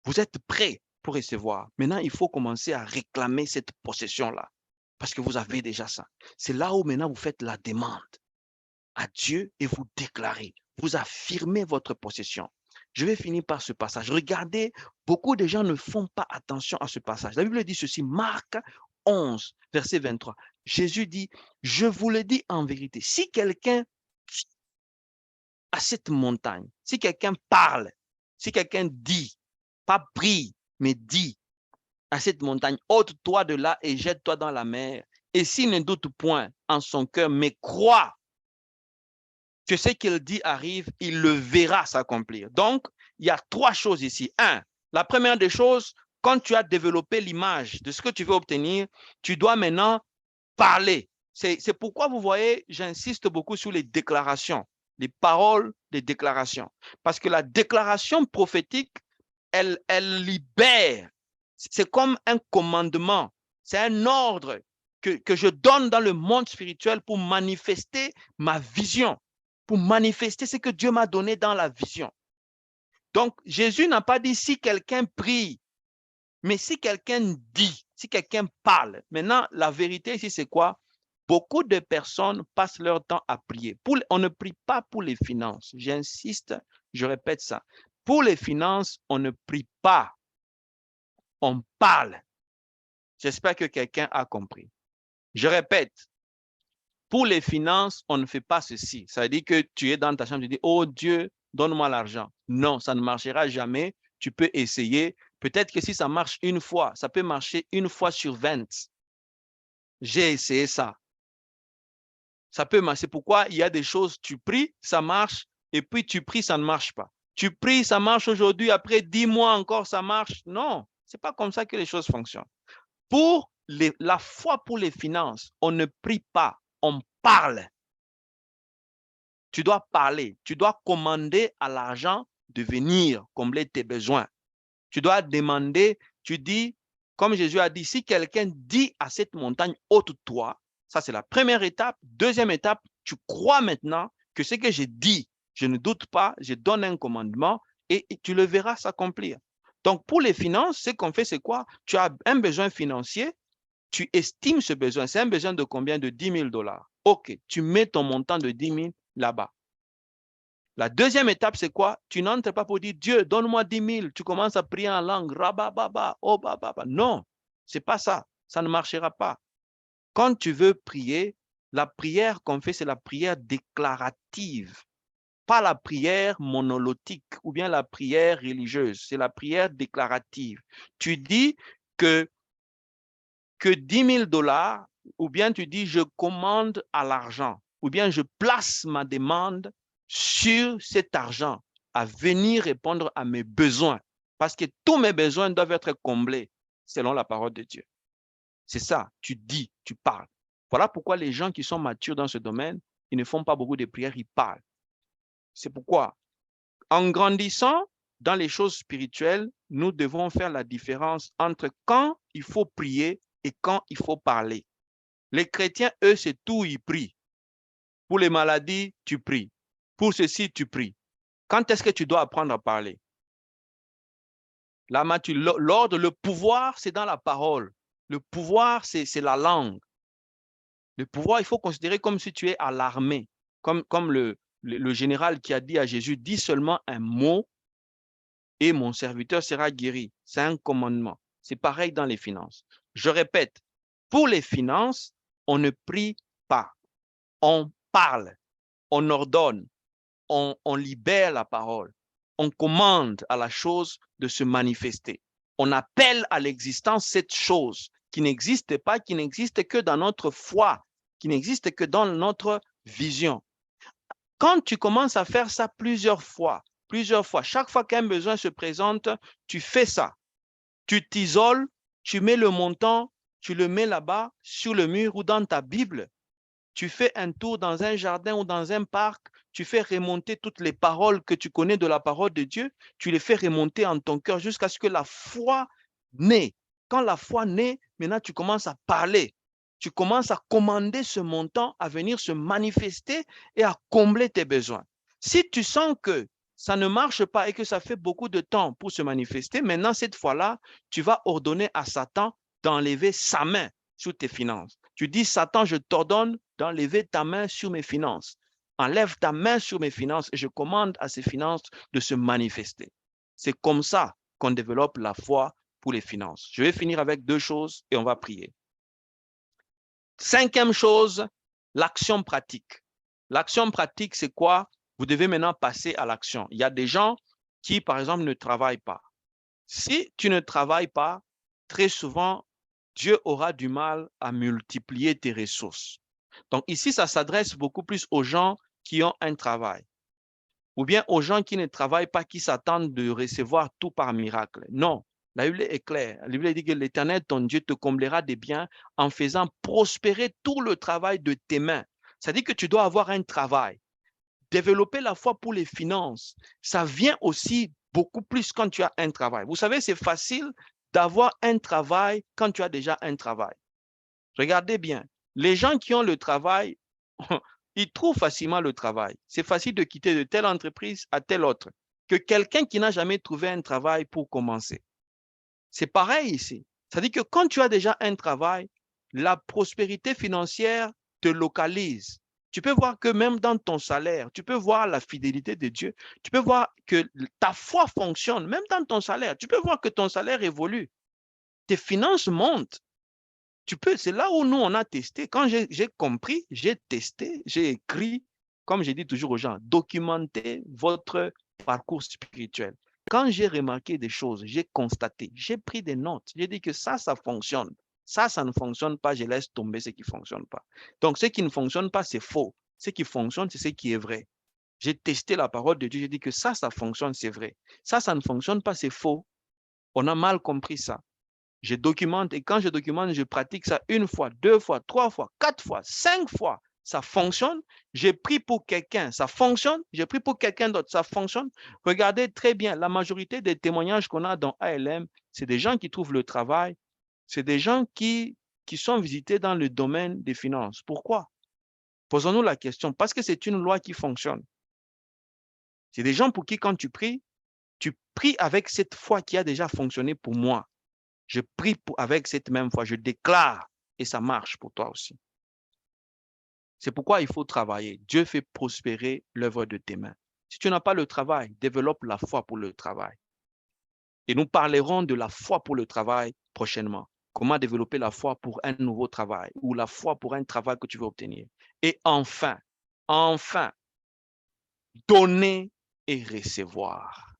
vous êtes prêt pour recevoir. Maintenant, il faut commencer à réclamer cette possession-là. Parce que vous avez déjà ça. C'est là où maintenant vous faites la demande à Dieu et vous déclarez. Vous affirmez votre possession. Je vais finir par ce passage. Regardez, beaucoup de gens ne font pas attention à ce passage. La Bible dit ceci, Marc 11, verset 23. Jésus dit, je vous le dis en vérité, si quelqu'un à cette montagne, si quelqu'un parle, si quelqu'un dit, pas prie, mais dit à cette montagne, ôte-toi de là et jette-toi dans la mer. Et s'il ne doute point en son cœur, mais croit que ce qu'il dit arrive, il le verra s'accomplir. Donc, il y a trois choses ici. La première des choses, quand tu as développé l'image de ce que tu veux obtenir, tu dois maintenant parler. C'est pourquoi vous voyez, j'insiste beaucoup sur les déclarations, les paroles des déclarations. Parce que la déclaration prophétique, elle libère. C'est comme un commandement, c'est un ordre que je donne dans le monde spirituel pour manifester ma vision, pour manifester ce que Dieu m'a donné dans la vision. Donc, Jésus n'a pas dit si quelqu'un prie, mais si quelqu'un dit, si quelqu'un parle. Maintenant, la vérité ici, c'est quoi? Beaucoup de personnes passent leur temps à prier. On ne prie pas pour les finances. J'insiste, je répète ça. Pour les finances, on ne prie pas. On parle. J'espère que quelqu'un a compris. Je répète, pour les finances, on ne fait pas ceci. Ça veut dire que tu es dans ta chambre, tu dis, oh Dieu, donne-moi l'argent. Non, ça ne marchera jamais. Tu peux essayer. Peut-être que si ça marche une fois, ça peut marcher une fois sur 20. J'ai essayé ça. Ça peut marcher. Pourquoi il y a des choses, tu pries, ça marche, et puis tu pries, ça ne marche pas. Tu pries, ça marche aujourd'hui, après 10 mois encore, ça marche. Non, ce n'est pas comme ça que les choses fonctionnent. Pour la foi pour les finances, on ne prie pas, on parle. Tu dois parler, tu dois commander à l'argent de venir combler tes besoins. Tu dois demander, tu dis, Comme Jésus a dit, si quelqu'un dit à cette montagne, ôte-toi, ça c'est la première étape. Deuxième étape, tu crois maintenant que ce que j'ai dit, je ne doute pas, je donne un commandement et tu le verras s'accomplir. Donc, pour les finances, ce qu'on fait, c'est quoi? Tu as un besoin financier, tu estimes ce besoin. C'est un besoin de combien? De 10 000 $. OK, tu mets ton montant de 10 000 là-bas. La deuxième étape, c'est quoi? Tu n'entres pas pour dire, Dieu, donne-moi 10 000. Tu commences à prier en langue, rabababa, oh, bababa. Non, c'est pas ça. Ça ne marchera pas. Quand tu veux prier, la prière qu'on fait, c'est la prière déclarative, pas la prière monolotique ou bien la prière religieuse. C'est la prière déclarative. Tu dis que 10 000 $, ou bien tu dis, je commande à l'argent, ou bien je place ma demande sur cet argent à venir répondre à mes besoins, parce que tous mes besoins doivent être comblés selon la parole de Dieu. C'est ça, tu dis, tu parles. Voilà pourquoi les gens qui sont matures dans ce domaine, ils ne font pas beaucoup de prières, ils parlent. C'est pourquoi, en grandissant dans les choses spirituelles, nous devons faire la différence entre quand il faut prier et quand il faut parler. Les chrétiens, eux, c'est tout, ils prient. Pour les maladies, tu pries. Pour ceci, tu pries. Quand est-ce que tu dois apprendre à parler? L'ordre, le pouvoir, c'est dans la parole. Le pouvoir, c'est la langue. Le pouvoir, il faut considérer comme si tu es à l'armée, comme le général qui a dit à Jésus, dis seulement un mot et mon serviteur sera guéri. C'est un commandement. C'est pareil dans les finances. Je répète, pour les finances, on ne prie pas. On parle, on ordonne, on libère la parole. On commande à la chose de se manifester. On appelle à l'existence cette chose qui n'existe pas, qui n'existe que dans notre foi, qui n'existe que dans notre vision. Quand tu commences à faire ça plusieurs fois, chaque fois qu'un besoin se présente, tu fais ça. Tu t'isoles, tu mets le montant, tu le mets là-bas sur le mur ou dans ta Bible. Tu fais un tour dans un jardin ou dans un parc, tu fais remonter toutes les paroles que tu connais de la parole de Dieu, tu les fais remonter en ton cœur jusqu'à ce que la foi naît. Quand la foi naît, maintenant tu commences à parler. Tu commences à commander ce montant à venir se manifester et à combler tes besoins. Si tu sens que ça ne marche pas et que ça fait beaucoup de temps pour se manifester, maintenant, cette fois-là, tu vas ordonner à Satan d'enlever sa main sur tes finances. Tu dis, Satan, je t'ordonne d'enlever ta main sur mes finances. Enlève ta main sur mes finances et je commande à ces finances de se manifester. C'est comme ça qu'on développe la foi pour les finances. Je vais finir avec deux choses et on va prier. Cinquième chose, l'action pratique. L'action pratique, c'est quoi? Vous devez maintenant passer à l'action. Il y a des gens qui, par exemple, ne travaillent pas. Si tu ne travailles pas, très souvent, Dieu aura du mal à multiplier tes ressources. Donc ici, ça s'adresse beaucoup plus aux gens qui ont un travail ou bien aux gens qui ne travaillent pas, qui s'attendent de recevoir tout par miracle. Non, la Bible est claire. La Bible dit que l'Éternel, ton Dieu, te comblera des biens en faisant prospérer tout le travail de tes mains. Ça dit que tu dois avoir un travail. Développer la foi pour les finances, ça vient aussi beaucoup plus quand tu as un travail. Vous savez, c'est facile d'avoir un travail quand tu as déjà un travail. Regardez bien, les gens qui ont le travail, ils trouvent facilement le travail. C'est facile de quitter de telle entreprise à telle autre que quelqu'un qui n'a jamais trouvé un travail pour commencer. C'est pareil ici. C'est-à-dire que quand tu as déjà un travail, la prospérité financière te localise. Tu peux voir que même dans ton salaire, tu peux voir la fidélité de Dieu. Tu peux voir que ta foi fonctionne, même dans ton salaire. Tu peux voir que ton salaire évolue. Tes finances montent. C'est là où nous, on a testé. Quand j'ai compris, j'ai testé, j'ai écrit, comme je dis toujours aux gens, documentez votre parcours spirituel. Quand j'ai remarqué des choses, j'ai constaté, j'ai pris des notes, j'ai dit que ça fonctionne. Ça ne fonctionne pas, je laisse tomber ce qui ne fonctionne pas. Donc, ce qui ne fonctionne pas, c'est faux. Ce qui fonctionne, c'est ce qui est vrai. J'ai testé la parole de Dieu, j'ai dit que ça fonctionne, c'est vrai. Ça ne fonctionne pas, c'est faux. On a mal compris ça. Je documente et quand je documente, je pratique ça une fois, deux fois, trois fois, quatre fois, cinq fois. Ça fonctionne. J'ai pris pour quelqu'un, ça fonctionne. J'ai pris pour quelqu'un d'autre, ça fonctionne. Regardez très bien, la majorité des témoignages qu'on a dans ALM, c'est des gens qui trouvent le travail c'est des gens qui sont visités dans le domaine des finances. Pourquoi? Posons-nous la question. Parce que c'est une loi qui fonctionne. C'est des gens pour qui, quand tu pries avec cette foi qui a déjà fonctionné pour moi. Je prie avec cette même foi. Je déclare et ça marche pour toi aussi. C'est pourquoi il faut travailler. Dieu fait prospérer l'œuvre de tes mains. Si tu n'as pas le travail, développe la foi pour le travail. Et nous parlerons de la foi pour le travail prochainement. Comment développer la foi pour un nouveau travail ou la foi pour un travail que tu veux obtenir. Et enfin, donner et recevoir.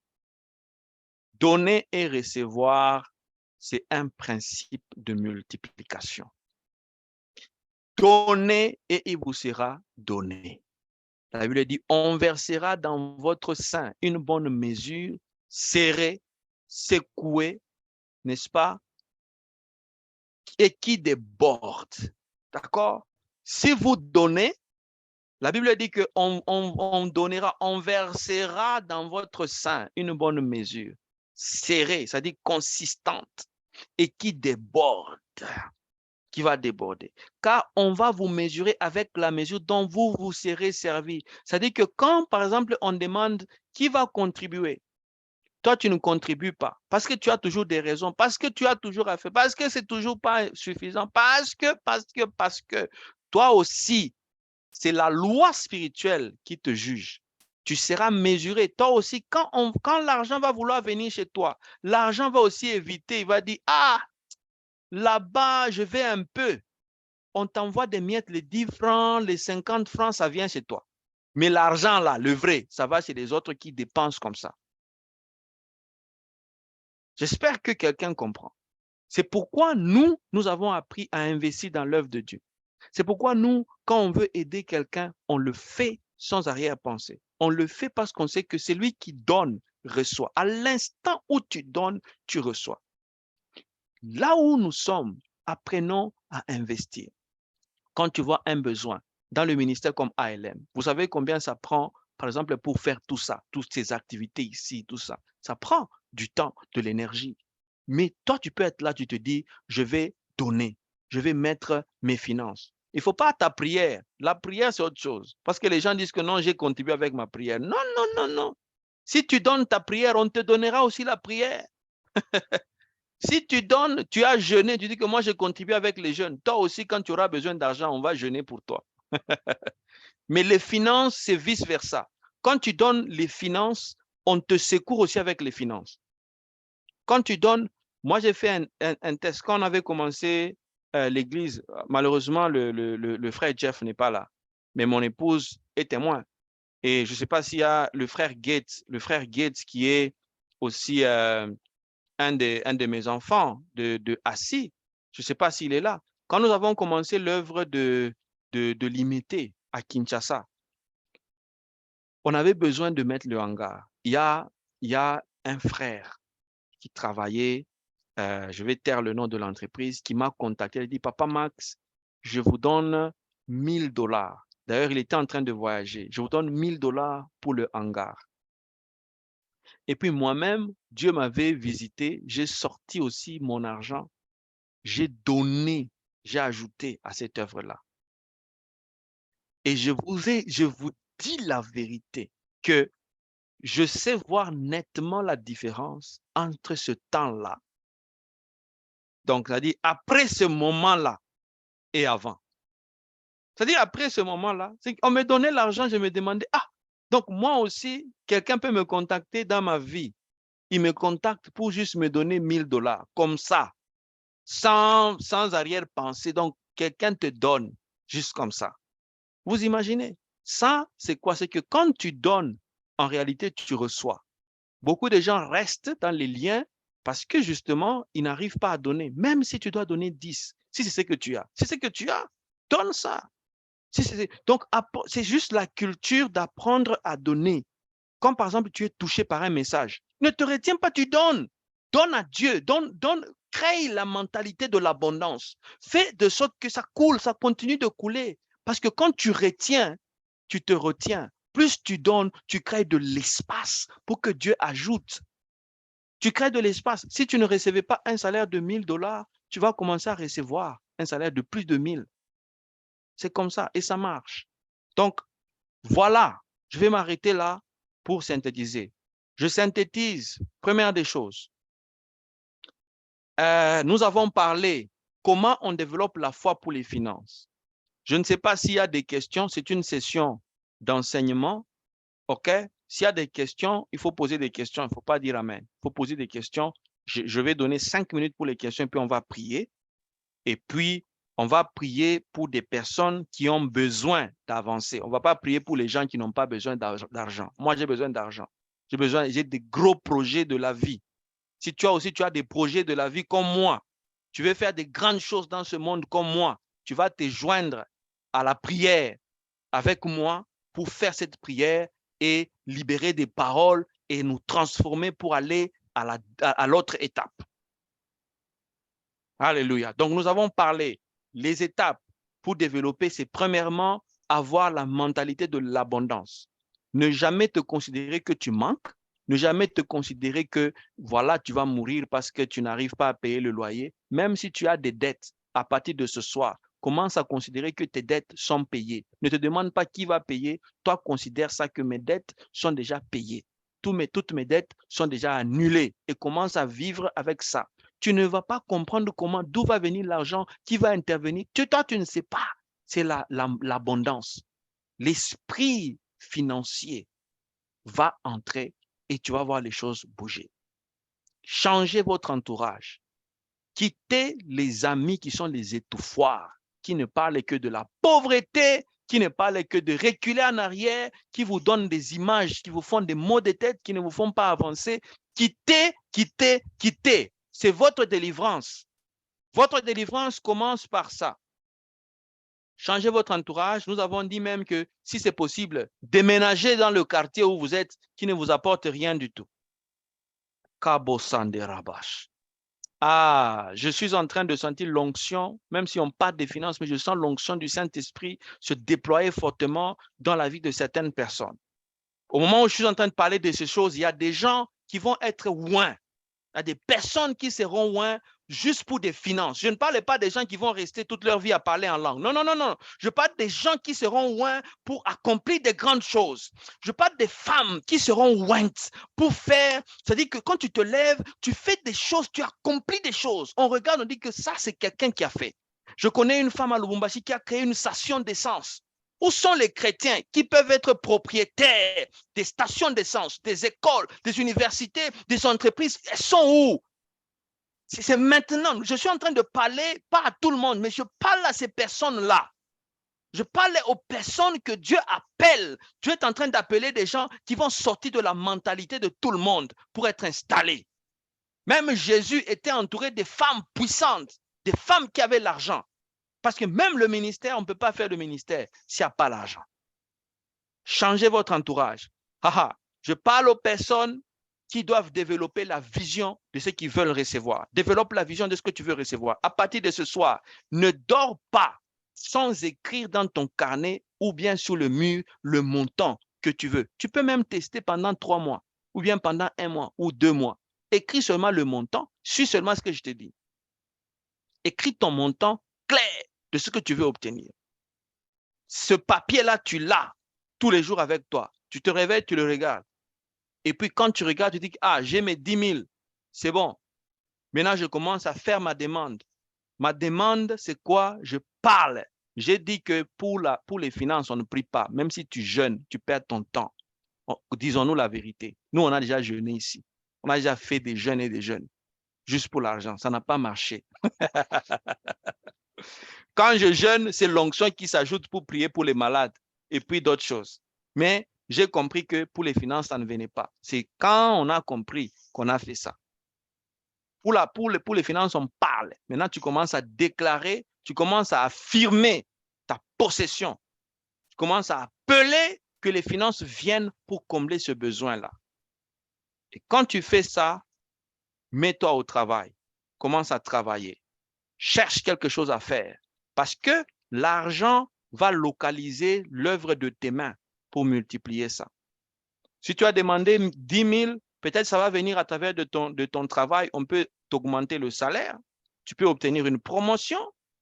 Donner et recevoir, c'est un principe de multiplication. Donnez et il vous sera donné. La Bible dit, on versera dans votre sein une bonne mesure, serrée, secouée, n'est-ce pas? Et qui déborde. D'accord? Si vous donnez, la Bible dit qu'on donnera, on versera dans votre sein une bonne mesure, serrée, c'est-à-dire consistante, et qui déborde, qui va déborder. Car on va vous mesurer avec la mesure dont vous vous serez servi. C'est-à-dire que quand, par exemple, on demande qui va contribuer, toi, tu ne contribues pas parce que tu as toujours des raisons, parce que tu as toujours à faire, parce que c'est toujours pas suffisant, parce que toi aussi, c'est la loi spirituelle qui te juge. Tu seras mesuré. Toi aussi, quand l'argent va vouloir venir chez toi, l'argent va aussi éviter. Il va dire, ah, là-bas, je vais un peu. On t'envoie des miettes, les 10 francs, les 50 francs, ça vient chez toi. Mais l'argent là, le vrai, ça va chez les autres qui dépensent comme ça. J'espère que quelqu'un comprend. C'est pourquoi nous avons appris à investir dans l'œuvre de Dieu. C'est pourquoi nous, quand on veut aider quelqu'un, on le fait sans arrière-pensée. On le fait parce qu'on sait que celui qui donne reçoit. À l'instant où tu donnes, tu reçois. Là où nous sommes, apprenons à investir. Quand tu vois un besoin dans le ministère comme ALM, vous savez combien ça prend, par exemple, pour faire tout ça, toutes ces activités ici, tout ça. Ça prend du temps, de l'énergie. Mais toi, tu peux être là, tu te dis, je vais donner, je vais mettre mes finances. Il ne faut pas ta prière. La prière, c'est autre chose. Parce que les gens disent que non, j'ai contribué avec ma prière. Non, non, non, non. Si tu donnes ta prière, on te donnera aussi la prière. Si tu donnes, tu as jeûné, tu dis que moi, je contribue avec les jeunes. Toi aussi, quand tu auras besoin d'argent, on va jeûner pour toi. Mais les finances, c'est vice-versa. Quand tu donnes les finances, on te secourt aussi avec les finances. Quand tu donnes, moi j'ai fait un test. Quand on avait commencé l'église, malheureusement, le frère Jeff n'est pas là. Mais mon épouse est témoin. Et je ne sais pas s'il y a le frère Gates qui est aussi un de mes enfants de Assis. Je ne sais pas s'il est là. Quand nous avons commencé l'œuvre de l'imiter à Kinshasa, on avait besoin de mettre le hangar. Il y a un frère qui travaillait, je vais taire le nom de l'entreprise, qui m'a contacté. Il dit, Papa Max, je vous donne 1000 $. D'ailleurs, il était en train de voyager. Je vous donne 1000 $ pour le hangar. Et puis moi-même, Dieu m'avait visité. J'ai sorti aussi mon argent. J'ai donné, j'ai ajouté à cette œuvre-là. Et je vous dis la vérité que je sais voir nettement la différence entre ce temps-là. Donc, c'est-à-dire après ce moment-là et avant. C'est-à-dire après ce moment-là, on me donnait l'argent, je me demandais, ah, donc moi aussi, quelqu'un peut me contacter dans ma vie. Il me contacte pour juste me donner 1000 $, comme ça, sans arrière-pensée. Donc, quelqu'un te donne juste comme ça. Vous imaginez? Ça, c'est quoi? C'est que quand tu donnes, en réalité, tu reçois. Beaucoup de gens restent dans les liens parce que justement, ils n'arrivent pas à donner. Même si tu dois donner 10, si c'est ce que tu as. Si c'est ce que tu as, donne ça. Donc, c'est juste la culture d'apprendre à donner. Comme par exemple, tu es touché par un message. Ne te retiens pas, tu donnes. Donne à Dieu. Crée la mentalité de l'abondance. Fais de sorte que ça coule, ça continue de couler. Parce que quand tu retiens, tu te retiens. Plus tu donnes, tu crées de l'espace pour que Dieu ajoute. Tu crées de l'espace. Si tu ne recevais pas un salaire de 1000 $, tu vas commencer à recevoir un salaire de plus de 1000. C'est comme ça et ça marche. Donc, voilà, je vais m'arrêter là pour synthétiser. Je synthétise, première des choses. Nous avons parlé comment on développe la foi pour les finances. Je ne sais pas s'il y a des questions, c'est une session d'enseignement, ok? S'il y a des questions, il faut poser des questions, il ne faut pas dire amen. Il faut poser des questions. Je vais donner 5 minutes pour les questions, puis on va prier. Et puis, on va prier pour des personnes qui ont besoin d'avancer. On ne va pas prier pour les gens qui n'ont pas besoin d'argent. Moi, j'ai besoin d'argent. J'ai des gros projets de la vie. Si tu as des projets de la vie comme moi, tu veux faire des grandes choses dans ce monde comme moi, tu vas te joindre à la prière avec moi pour faire cette prière et libérer des paroles et nous transformer pour aller à l'autre étape. Alléluia. Donc, nous avons parlé les étapes pour développer, c'est premièrement avoir la mentalité de l'abondance. Ne jamais te considérer que tu manques, ne jamais te considérer que, voilà, tu vas mourir parce que tu n'arrives pas à payer le loyer. Même si tu as des dettes, à partir de ce soir, commence à considérer que tes dettes sont payées. Ne te demande pas qui va payer. Toi, considère ça que mes dettes sont déjà payées. Toutes mes dettes sont déjà annulées et commence à vivre avec ça. Tu ne vas pas comprendre d'où va venir l'argent, qui va intervenir. Toi, tu ne sais pas. C'est l'abondance. L'esprit financier va entrer et tu vas voir les choses bouger. Changez votre entourage. Quittez les amis qui sont les étouffoirs, qui ne parlent que de la pauvreté, qui ne parlent que de reculer en arrière, qui vous donnent des images, qui vous font des maux de tête, qui ne vous font pas avancer. Quittez, quittez, quittez. C'est votre délivrance. Votre délivrance commence par ça. Changez votre entourage. Nous avons dit même que si c'est possible, déménagez dans le quartier où vous êtes qui ne vous apporte rien du tout. Cabo Sande Rabash. Ah, je suis en train de sentir l'onction, même si on parle des finances, mais je sens l'onction du Saint-Esprit se déployer fortement dans la vie de certaines personnes. Au moment où je suis en train de parler de ces choses, il y a des gens qui vont être loin. Il y a des personnes qui seront loin juste pour des finances. Je ne parle pas des gens qui vont rester toute leur vie à parler en langue. Non, non, non, non. Je parle des gens qui seront loin pour accomplir des grandes choses. Je parle des femmes qui seront loin pour faire, c'est-à-dire que quand tu te lèves, tu fais des choses, tu accomplis des choses. On regarde, on dit que ça, c'est quelqu'un qui a fait. Je connais une femme à Lubumbashi qui a créé une station d'essence. Où sont les chrétiens qui peuvent être propriétaires des stations d'essence, des écoles, des universités, des entreprises? Elles sont où? C'est maintenant. Je suis en train de parler, pas à tout le monde, mais je parle à ces personnes-là. Je parle aux personnes que Dieu appelle. Dieu est en train d'appeler des gens qui vont sortir de la mentalité de tout le monde pour être installés. Même Jésus était entouré de femmes puissantes, des femmes qui avaient l'argent. Parce que même le ministère, on ne peut pas faire le ministère s'il n'y a pas l'argent. Changez votre entourage. Je parle aux personnes qui doivent développer la vision de ce qu'ils veulent recevoir. Développe la vision de ce que tu veux recevoir. À partir de ce soir, ne dors pas sans écrire dans ton carnet ou bien sur le mur le montant que tu veux. Tu peux même tester pendant 3 mois ou bien pendant 1 mois ou 2 mois. Écris seulement le montant, suis seulement ce que je te dis. Écris ton montant clair de ce que tu veux obtenir. Ce papier-là, tu l'as tous les jours avec toi. Tu te réveilles, tu le regardes. Et puis quand tu regardes, tu dis, ah, j'ai mes 10 000, c'est bon. Maintenant, je commence à faire ma demande. Ma demande, c'est quoi? Je parle. J'ai dit que pour les finances, on ne prie pas. Même si tu jeûnes, tu perds ton temps. Disons-nous la vérité. Nous, on a déjà jeûné ici. On a déjà fait des jeûnes et des jeûnes. Juste pour l'argent. Ça n'a pas marché. Quand je jeûne, c'est l'onction qui s'ajoute pour prier pour les malades et puis d'autres choses. Mais j'ai compris que pour les finances, ça ne venait pas. C'est quand on a compris qu'on a fait ça. Pour les finances, on parle. Maintenant, tu commences à déclarer, tu commences à affirmer ta possession. Tu commences à appeler que les finances viennent pour combler ce besoin-là. Et quand tu fais ça, mets-toi au travail. Commence à travailler. Cherche quelque chose à faire. Parce que l'argent va localiser l'œuvre de tes mains pour multiplier ça. Si tu as demandé 10 000, peut-être ça va venir à travers de ton travail. On peut t'augmenter le salaire. tu peux obtenir une promotion,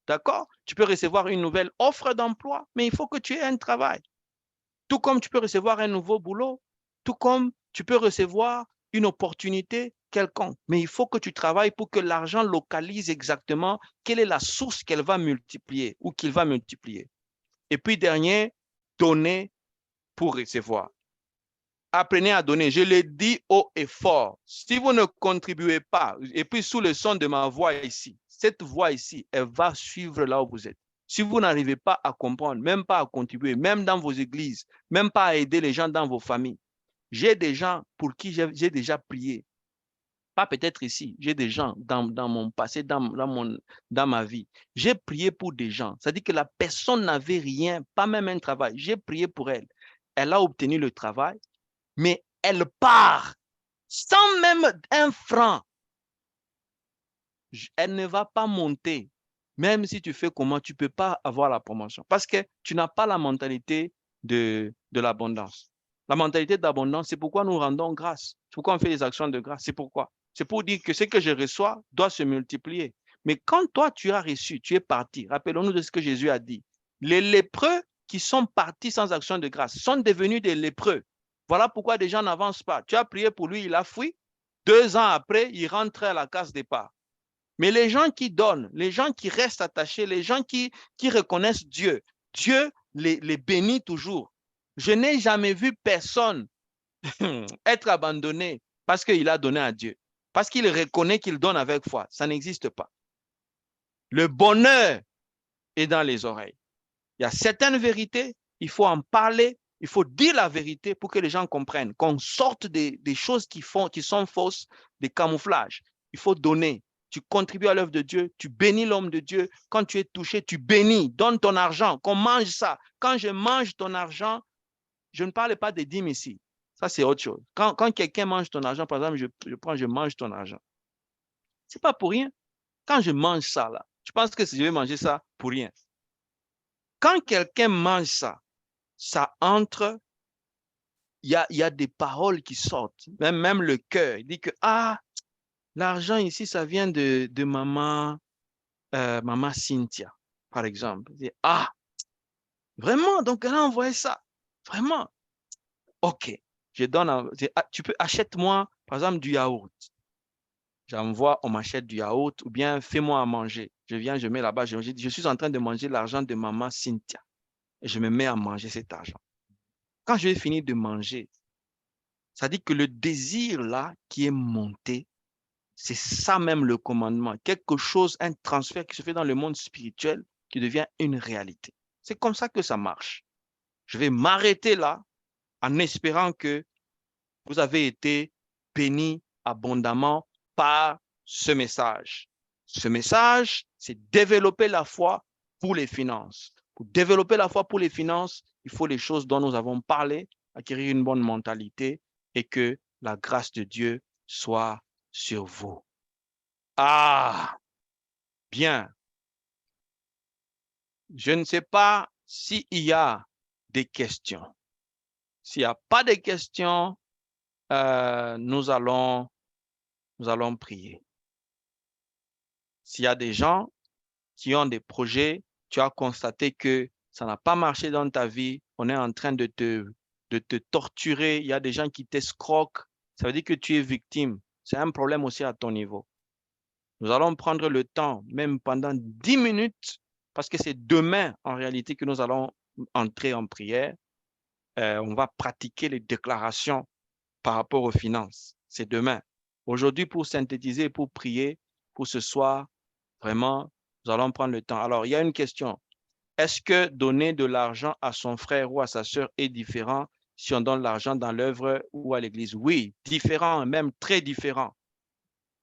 d'accord? Tu peux recevoir une nouvelle offre d'emploi, mais il faut que tu aies un travail. Tout comme tu peux recevoir un nouveau boulot, tout comme tu peux recevoir une opportunité quelconque. Mais il faut que tu travailles pour que l'argent localise exactement quelle est la source qu'elle va multiplier ou qu'il va multiplier. Et puis, dernier, donner pour recevoir. Apprenez à donner. Je l'ai dit haut et fort. Si vous ne contribuez pas, et puis sous le son de ma voix ici, cette voix ici, elle va suivre là où vous êtes. Si vous n'arrivez pas à comprendre, même pas à contribuer, même dans vos églises, même pas à aider les gens dans vos familles, j'ai des gens pour qui j'ai déjà prié. Pas peut-être ici, j'ai des gens dans mon passé, dans ma vie. J'ai prié pour des gens. C'est-à-dire que la personne n'avait rien, pas même un travail. J'ai prié pour elle. Elle a obtenu le travail, mais elle part sans même un franc. Elle ne va pas monter. Même si tu fais comment, tu ne peux pas avoir la promotion. Parce que tu n'as pas la mentalité de l'abondance. La mentalité d'abondance, c'est pourquoi nous rendons grâce. C'est pourquoi on fait des actions de grâce. C'est pourquoi. C'est pour dire que ce que je reçois doit se multiplier. Mais quand toi, tu as reçu, tu es parti. Rappelons-nous de ce que Jésus a dit. Les lépreux qui sont partis sans action de grâce sont devenus des lépreux. Voilà pourquoi des gens n'avancent pas. Tu as prié pour lui, il a fui. 2 ans après, il rentre à la case départ. Mais les gens qui donnent, les gens qui restent attachés, les gens qui reconnaissent Dieu, Dieu les bénit toujours. Je n'ai jamais vu personne être abandonné parce qu'il a donné à Dieu, parce qu'il reconnaît qu'il donne avec foi. Ça n'existe pas. Le bonheur est dans les oreilles. Il y a certaines vérités, il faut en parler, il faut dire la vérité pour que les gens comprennent, qu'on sorte des choses qui sont fausses, des camouflages. Il faut donner. Tu contribues à l'œuvre de Dieu, tu bénis l'homme de Dieu. Quand tu es touché, tu bénis, donne ton argent, qu'on mange ça. Quand je mange ton argent, je ne parle pas des dîmes ici. Ça, c'est autre chose. Quand quelqu'un mange ton argent, par exemple, je mange ton argent. Ce n'est pas pour rien. Quand je mange ça, là, je pense que je vais manger ça pour rien. Quand quelqu'un mange ça, ça entre, il y a des paroles qui sortent, même le cœur. Il dit que, l'argent ici, ça vient de maman Cynthia, par exemple. Il dit, vraiment, donc elle a envoyé ça. Vraiment. OK. Je donne, tu peux, achète-moi, par exemple, du yaourt. J'envoie, on m'achète du yaourt ou bien fais-moi à manger. Je viens, je mets là-bas, je suis en train de manger l'argent de maman Cynthia. Et je me mets à manger cet argent. Quand je vais finir de manger, ça dit que le désir là qui est monté, c'est ça même le commandement. Quelque chose, un transfert qui se fait dans le monde spirituel qui devient une réalité. C'est comme ça que ça marche. Je vais m'arrêter là en espérant que vous avez été bénis abondamment par ce message. Ce message, c'est développer la foi pour les finances. Pour développer la foi pour les finances, il faut les choses dont nous avons parlé, acquérir une bonne mentalité et que la grâce de Dieu soit sur vous. Bien. Je ne sais pas s'il y a des questions. S'il n'y a pas de questions, nous allons prier. S'il y a des gens qui ont des projets, tu as constaté que ça n'a pas marché dans ta vie, on est en train de te torturer, il y a des gens qui t'escroquent, ça veut dire que tu es victime. C'est un problème aussi à ton niveau. Nous allons prendre le temps, même pendant 10 minutes, parce que c'est demain en réalité que nous allons entrer en prière. On va pratiquer les déclarations par rapport aux finances. C'est demain. Aujourd'hui, pour synthétiser, pour prier, pour ce soir, vraiment, nous allons prendre le temps. Alors, il y a une question. Est-ce que donner de l'argent à son frère ou à sa sœur est différent si on donne l'argent dans l'œuvre ou à l'église? Oui, différent, même très différent.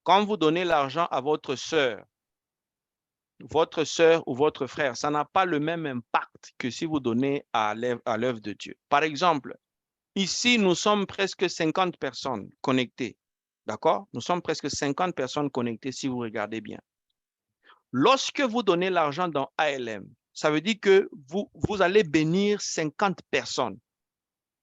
Quand vous donnez l'argent à votre sœur ou votre frère, ça n'a pas le même impact que si vous donnez à l'œuvre de Dieu. Par exemple, ici, nous sommes presque 50 personnes connectées. D'accord? Nous sommes presque 50 personnes connectées si vous regardez bien. Lorsque vous donnez l'argent dans ALM, ça veut dire que vous allez bénir 50 personnes.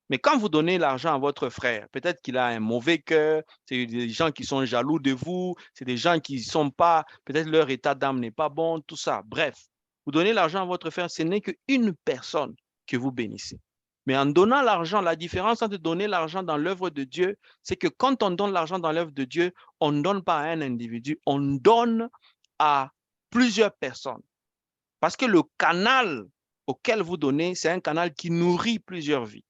Mais quand vous donnez l'argent à votre frère, peut-être qu'il a un mauvais cœur, c'est des gens qui sont jaloux de vous, c'est des gens qui ne sont pas, peut-être leur état d'âme n'est pas bon, tout ça. Bref, vous donnez l'argent à votre frère, ce n'est qu'une personne que vous bénissez. Mais en donnant l'argent, la différence entre donner l'argent dans l'œuvre de Dieu, c'est que quand on donne l'argent dans l'œuvre de Dieu, on ne donne pas à un individu, on donne à plusieurs personnes. Parce que le canal auquel vous donnez, c'est un canal qui nourrit plusieurs vies.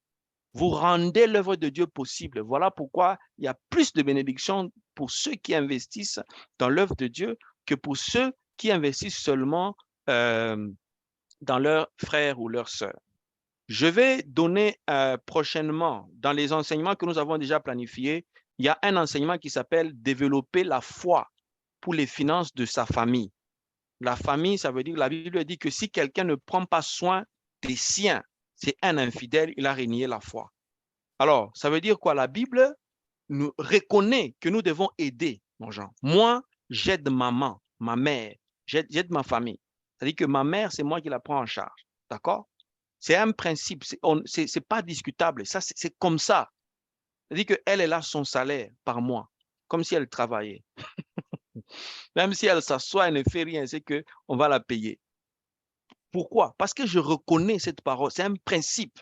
Vous rendez l'œuvre de Dieu possible. Voilà pourquoi il y a plus de bénédictions pour ceux qui investissent dans l'œuvre de Dieu que pour ceux qui investissent seulement dans leurs frères ou leurs sœurs. Je vais donner prochainement, dans les enseignements que nous avons déjà planifiés, il y a un enseignement qui s'appelle « Développer la foi pour les finances de sa famille ». La famille, ça veut dire, la Bible dit que si quelqu'un ne prend pas soin des siens, c'est un infidèle, il a renié la foi. Alors, ça veut dire quoi? La Bible nous reconnaît que nous devons aider nos gens. Moi, j'aide maman, ma mère, j'aide ma famille. C'est-à-dire que ma mère, c'est moi qui la prends en charge. D'accord? C'est un principe, c'est pas discutable. Ça, c'est comme ça. C'est-à-dire qu'elle a son salaire par mois, comme si elle travaillait. Même si elle s'assoit et ne fait rien, c'est qu'on va la payer. Pourquoi? Parce que je reconnais cette parole. C'est un principe.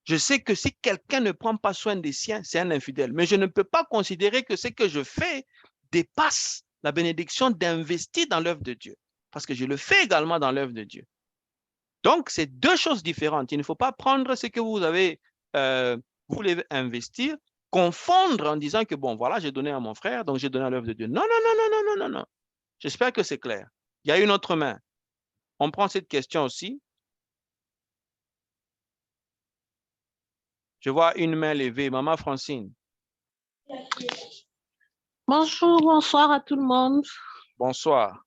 Je sais que si quelqu'un ne prend pas soin des siens, c'est un infidèle. Mais je ne peux pas considérer que ce que je fais dépasse la bénédiction d'investir dans l'œuvre de Dieu. Parce que je le fais également dans l'œuvre de Dieu. Donc, c'est deux choses différentes. Il ne faut pas prendre ce que vous avez, vous voulez investir, confondre en disant que, bon, voilà, j'ai donné à mon frère, donc j'ai donné à l'œuvre de Dieu. Non, non, non, non, non, non, non, non. J'espère que c'est clair. Il y a une autre main. On prend cette question aussi. Je vois une main levée. Maman Francine. Bonjour, bonsoir à tout le monde. Bonsoir.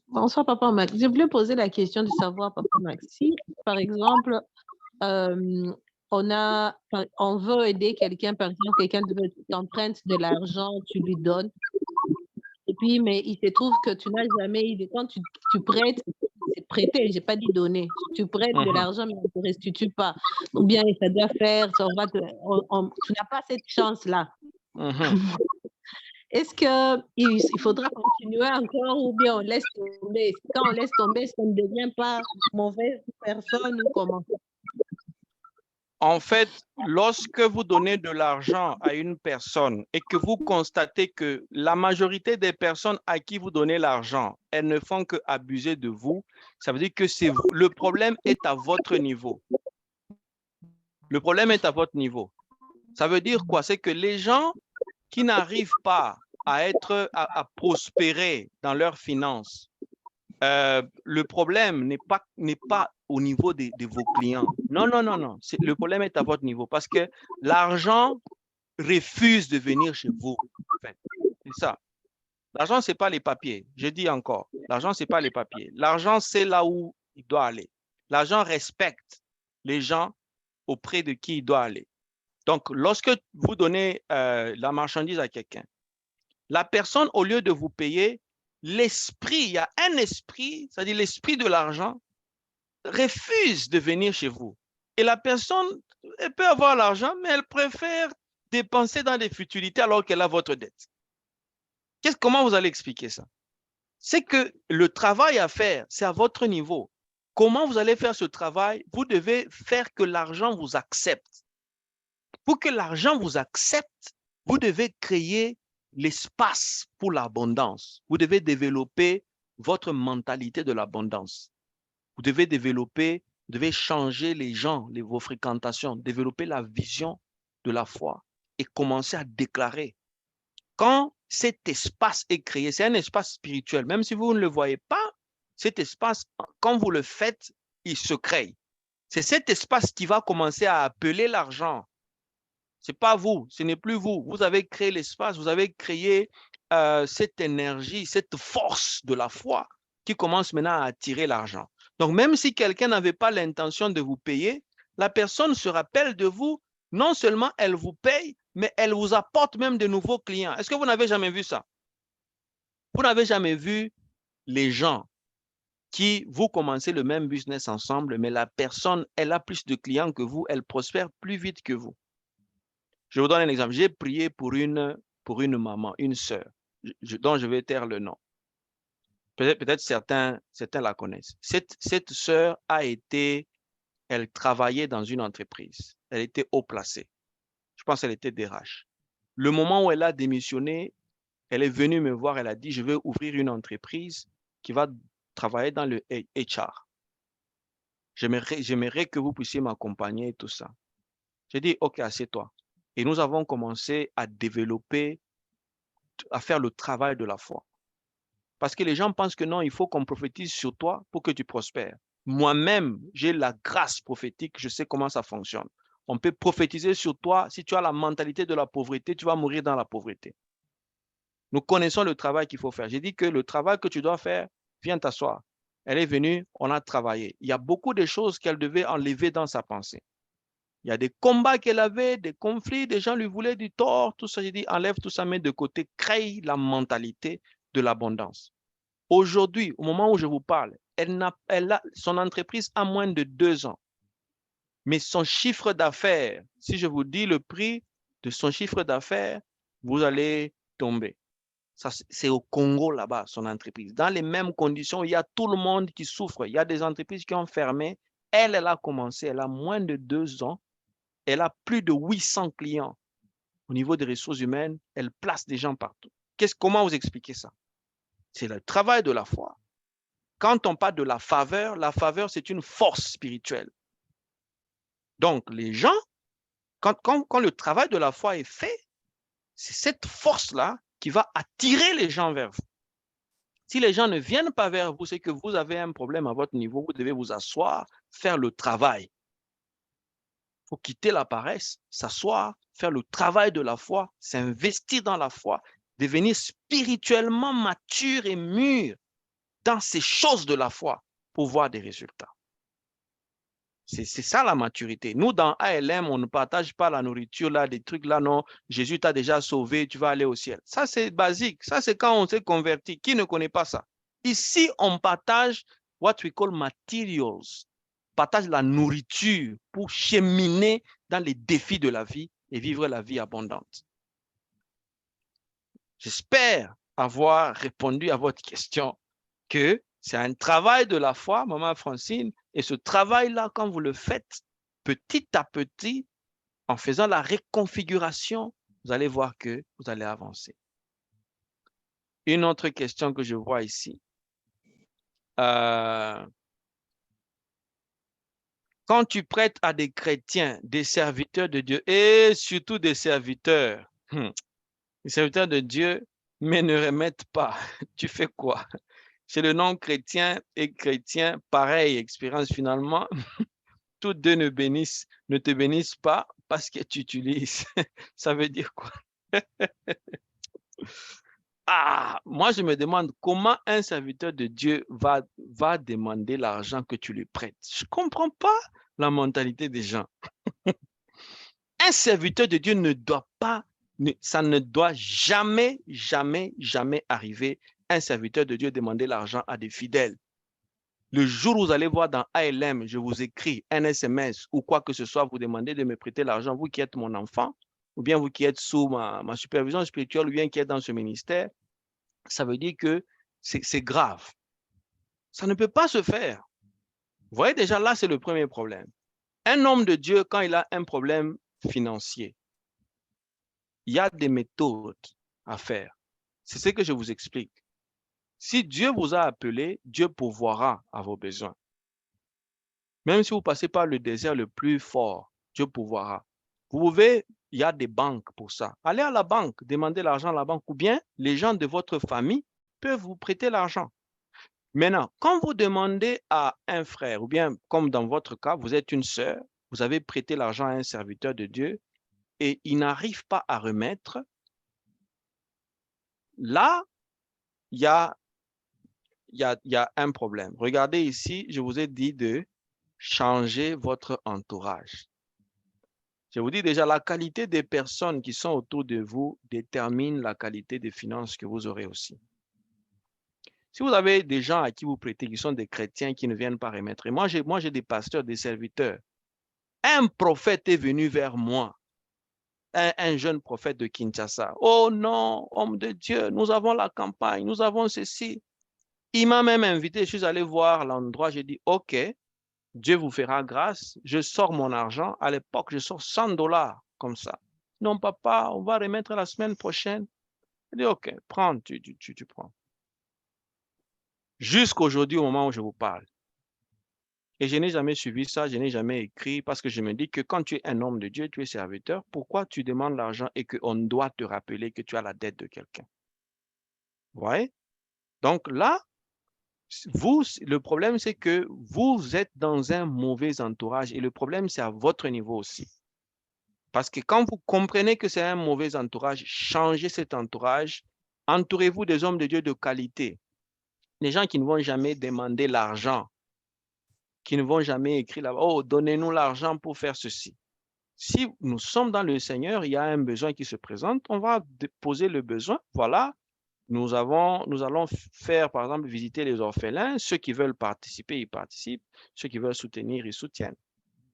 Bonsoir, Papa Max. Je voulais poser la question de savoir, Papa Max, si, par exemple, on veut aider quelqu'un, par exemple, quelqu'un t'emprunte de l'argent, tu lui donnes, et puis, mais il se trouve que tu n'as jamais eu, quand tu prêtes, c'est prêter, je n'ai pas dit donner, tu prêtes de l'argent, mais on ne te restitue pas, ou bien ça doit faire, tu n'as pas cette chance-là. Est-ce qu'il faudra continuer encore ou bien on laisse tomber? Quand on laisse tomber, est-ce qu'on ne devient pas mauvaise personne ou comment? En fait, lorsque vous donnez de l'argent à une personne et que vous constatez que la majorité des personnes à qui vous donnez l'argent, elles ne font que abuser de vous, ça veut dire que le problème est à votre niveau. Le problème est à votre niveau. Ça veut dire quoi? C'est que les gens qui n'arrivent pas à prospérer dans leurs finances, le problème n'est pas au niveau de vos clients. Non, non, non, non. Le problème est à votre niveau parce que l'argent refuse de venir chez vous. En fait, c'est ça. L'argent, ce n'est pas les papiers. Je dis encore, l'argent, ce n'est pas les papiers. L'argent, c'est là où il doit aller. L'argent respecte les gens auprès de qui il doit aller. Donc, lorsque vous donnez la marchandise à quelqu'un, la personne, au lieu de vous payer, l'esprit, il y a un esprit, c'est-à-dire l'esprit de l'argent, refuse de venir chez vous. Et la personne, elle peut avoir l'argent, mais elle préfère dépenser dans des futilités alors qu'elle a votre dette. Comment vous allez expliquer ça? C'est que le travail à faire, c'est à votre niveau. Comment vous allez faire ce travail? Vous devez faire que l'argent vous accepte. Pour que l'argent vous accepte, vous devez créer l'espace pour l'abondance. Vous devez développer votre mentalité de l'abondance. Vous devez changer les gens, vos fréquentations, développer la vision de la foi et commencer à déclarer. Quand cet espace est créé, c'est un espace spirituel, même si vous ne le voyez pas, cet espace, quand vous le faites, il se crée. C'est cet espace qui va commencer à appeler l'argent. Ce n'est pas vous, ce n'est plus vous. Vous avez créé l'espace, vous avez créé cette énergie, cette force de la foi qui commence maintenant à attirer l'argent. Donc, même si quelqu'un n'avait pas l'intention de vous payer, la personne se rappelle de vous. Non seulement elle vous paye, mais elle vous apporte même de nouveaux clients. Est-ce que vous n'avez jamais vu ça? Vous n'avez jamais vu les gens qui vous commencez le même business ensemble, mais la personne, elle a plus de clients que vous, elle prospère plus vite que vous. Je vous donne un exemple. J'ai prié pour une maman, une sœur, dont je vais taire le nom. Peut-être certains la connaissent. Cette sœur elle travaillait dans une entreprise. Elle était haut placée. Je pense qu'elle était DRH. Le moment où elle a démissionné, elle est venue me voir, elle a dit, je veux ouvrir une entreprise qui va travailler dans le HR. J'aimerais que vous puissiez m'accompagner et tout ça. J'ai dit, OK, assieds-toi. Et nous avons commencé à développer, à faire le travail de la foi. Parce que les gens pensent que non, il faut qu'on prophétise sur toi pour que tu prospères. Moi-même, j'ai la grâce prophétique, je sais comment ça fonctionne. On peut prophétiser sur toi. Si tu as la mentalité de la pauvreté, tu vas mourir dans la pauvreté. Nous connaissons le travail qu'il faut faire. J'ai dit que le travail que tu dois faire, viens t'asseoir. Elle est venue, on a travaillé. Il y a beaucoup de choses qu'elle devait enlever dans sa pensée. Il y a des combats qu'elle avait, des conflits, des gens lui voulaient du tort, tout ça. J'ai dit, enlève tout ça, mets de côté, crée la mentalité de l'abondance. Aujourd'hui, au moment où je vous parle, son entreprise a moins de 2 ans. Mais son chiffre d'affaires, si je vous dis le prix de son chiffre d'affaires, vous allez tomber. C'est au Congo là-bas, son entreprise. Dans les mêmes conditions, il y a tout le monde qui souffre. Il y a des entreprises qui ont fermé. Elle a commencé, elle a moins de 2 ans. Elle a plus de 800 clients. Au niveau des ressources humaines, elle place des gens partout. Comment vous expliquez ça? C'est le travail de la foi. Quand on parle de la faveur, c'est une force spirituelle. Donc, les gens, quand le travail de la foi est fait, c'est cette force-là qui va attirer les gens vers vous. Si les gens ne viennent pas vers vous, c'est que vous avez un problème à votre niveau. Vous devez vous asseoir, faire le travail. Il faut quitter la paresse, s'asseoir, faire le travail de la foi, s'investir dans la foi, devenir spirituellement mature et mûr dans ces choses de la foi pour voir des résultats. C'est ça la maturité. Nous, dans ALM, on ne partage pas la nourriture, là, des trucs là, non. Jésus t'a déjà sauvé, tu vas aller au ciel. Ça, c'est basique. Ça, c'est quand on s'est converti. Qui ne connaît pas ça? Ici, on partage what we call materials. On partage la nourriture pour cheminer dans les défis de la vie et vivre la vie abondante. J'espère avoir répondu à votre question, que c'est un travail de la foi, Maman Francine, et ce travail-là, quand vous le faites petit à petit, en faisant la réconfiguration, vous allez voir que vous allez avancer. Une autre question que je vois ici. Quand tu prêtes à des chrétiens, des serviteurs de Dieu, et surtout des serviteurs de Dieu, mais ne remettent pas, tu fais quoi? Chez le non-chrétien et chrétien, pareil, expérience finalement, tous deux ne te bénissent pas parce que tu utilises. Ça veut dire quoi? Moi, je me demande comment un serviteur de Dieu va demander l'argent que tu lui prêtes. Je ne comprends pas la mentalité des gens. Un serviteur de Dieu ça ne doit jamais, jamais, jamais arriver un serviteur de Dieu demander l'argent à des fidèles. Le jour où vous allez voir dans ALM, je vous écris un SMS ou quoi que ce soit, vous demandez de me prêter l'argent, vous qui êtes mon enfant, ou bien vous qui êtes sous ma supervision spirituelle, ou bien qui êtes dans ce ministère, ça veut dire que c'est grave. Ça ne peut pas se faire. Vous voyez déjà, là, c'est le premier problème. Un homme de Dieu, quand il a un problème financier, il y a des méthodes à faire. C'est ce que je vous explique. Si Dieu vous a appelé, Dieu pourvoira à vos besoins. Même si vous passez par le désert le plus fort, Dieu pourvoira. Il y a des banques pour ça. Allez à la banque, demandez l'argent à la banque, ou bien les gens de votre famille peuvent vous prêter l'argent. Maintenant, quand vous demandez à un frère, ou bien comme dans votre cas, vous êtes une sœur, vous avez prêté l'argent à un serviteur de Dieu et il n'arrive pas à remettre, là, il y a un problème. Regardez ici, je vous ai dit de changer votre entourage. Je vous dis déjà, la qualité des personnes qui sont autour de vous détermine la qualité des finances que vous aurez aussi. Si vous avez des gens à qui vous prêtez, qui sont des chrétiens qui ne viennent pas remettre, et moi j'ai des pasteurs, des serviteurs. Un prophète est venu vers moi, un jeune prophète de Kinshasa. Oh non, homme de Dieu, nous avons la campagne, nous avons ceci. Il m'a même invité, je suis allé voir l'endroit, j'ai dit, OK, Dieu vous fera grâce, je sors mon argent. À l'époque, je sors $100 comme ça. Non, papa, on va remettre la semaine prochaine. Je dis, OK, prends, tu prends. Jusqu'aujourd'hui, au moment où je vous parle. Et je n'ai jamais suivi ça, je n'ai jamais écrit parce que je me dis que quand tu es un homme de Dieu, tu es serviteur, pourquoi tu demandes l'argent et qu'on doit te rappeler que tu as la dette de quelqu'un? Vous voyez? Donc là, vous, le problème, c'est que vous êtes dans un mauvais entourage et le problème, c'est à votre niveau aussi. Parce que quand vous comprenez que c'est un mauvais entourage, changez cet entourage, entourez-vous des hommes de Dieu de qualité, des gens qui ne vont jamais demander l'argent, qui ne vont jamais écrire là-bas, oh, donnez-nous l'argent pour faire ceci. Si nous sommes dans le Seigneur, il y a un besoin qui se présente, on va poser le besoin. Voilà, nous allons faire, par exemple, visiter les orphelins. Ceux qui veulent participer, ils participent. Ceux qui veulent soutenir, ils soutiennent.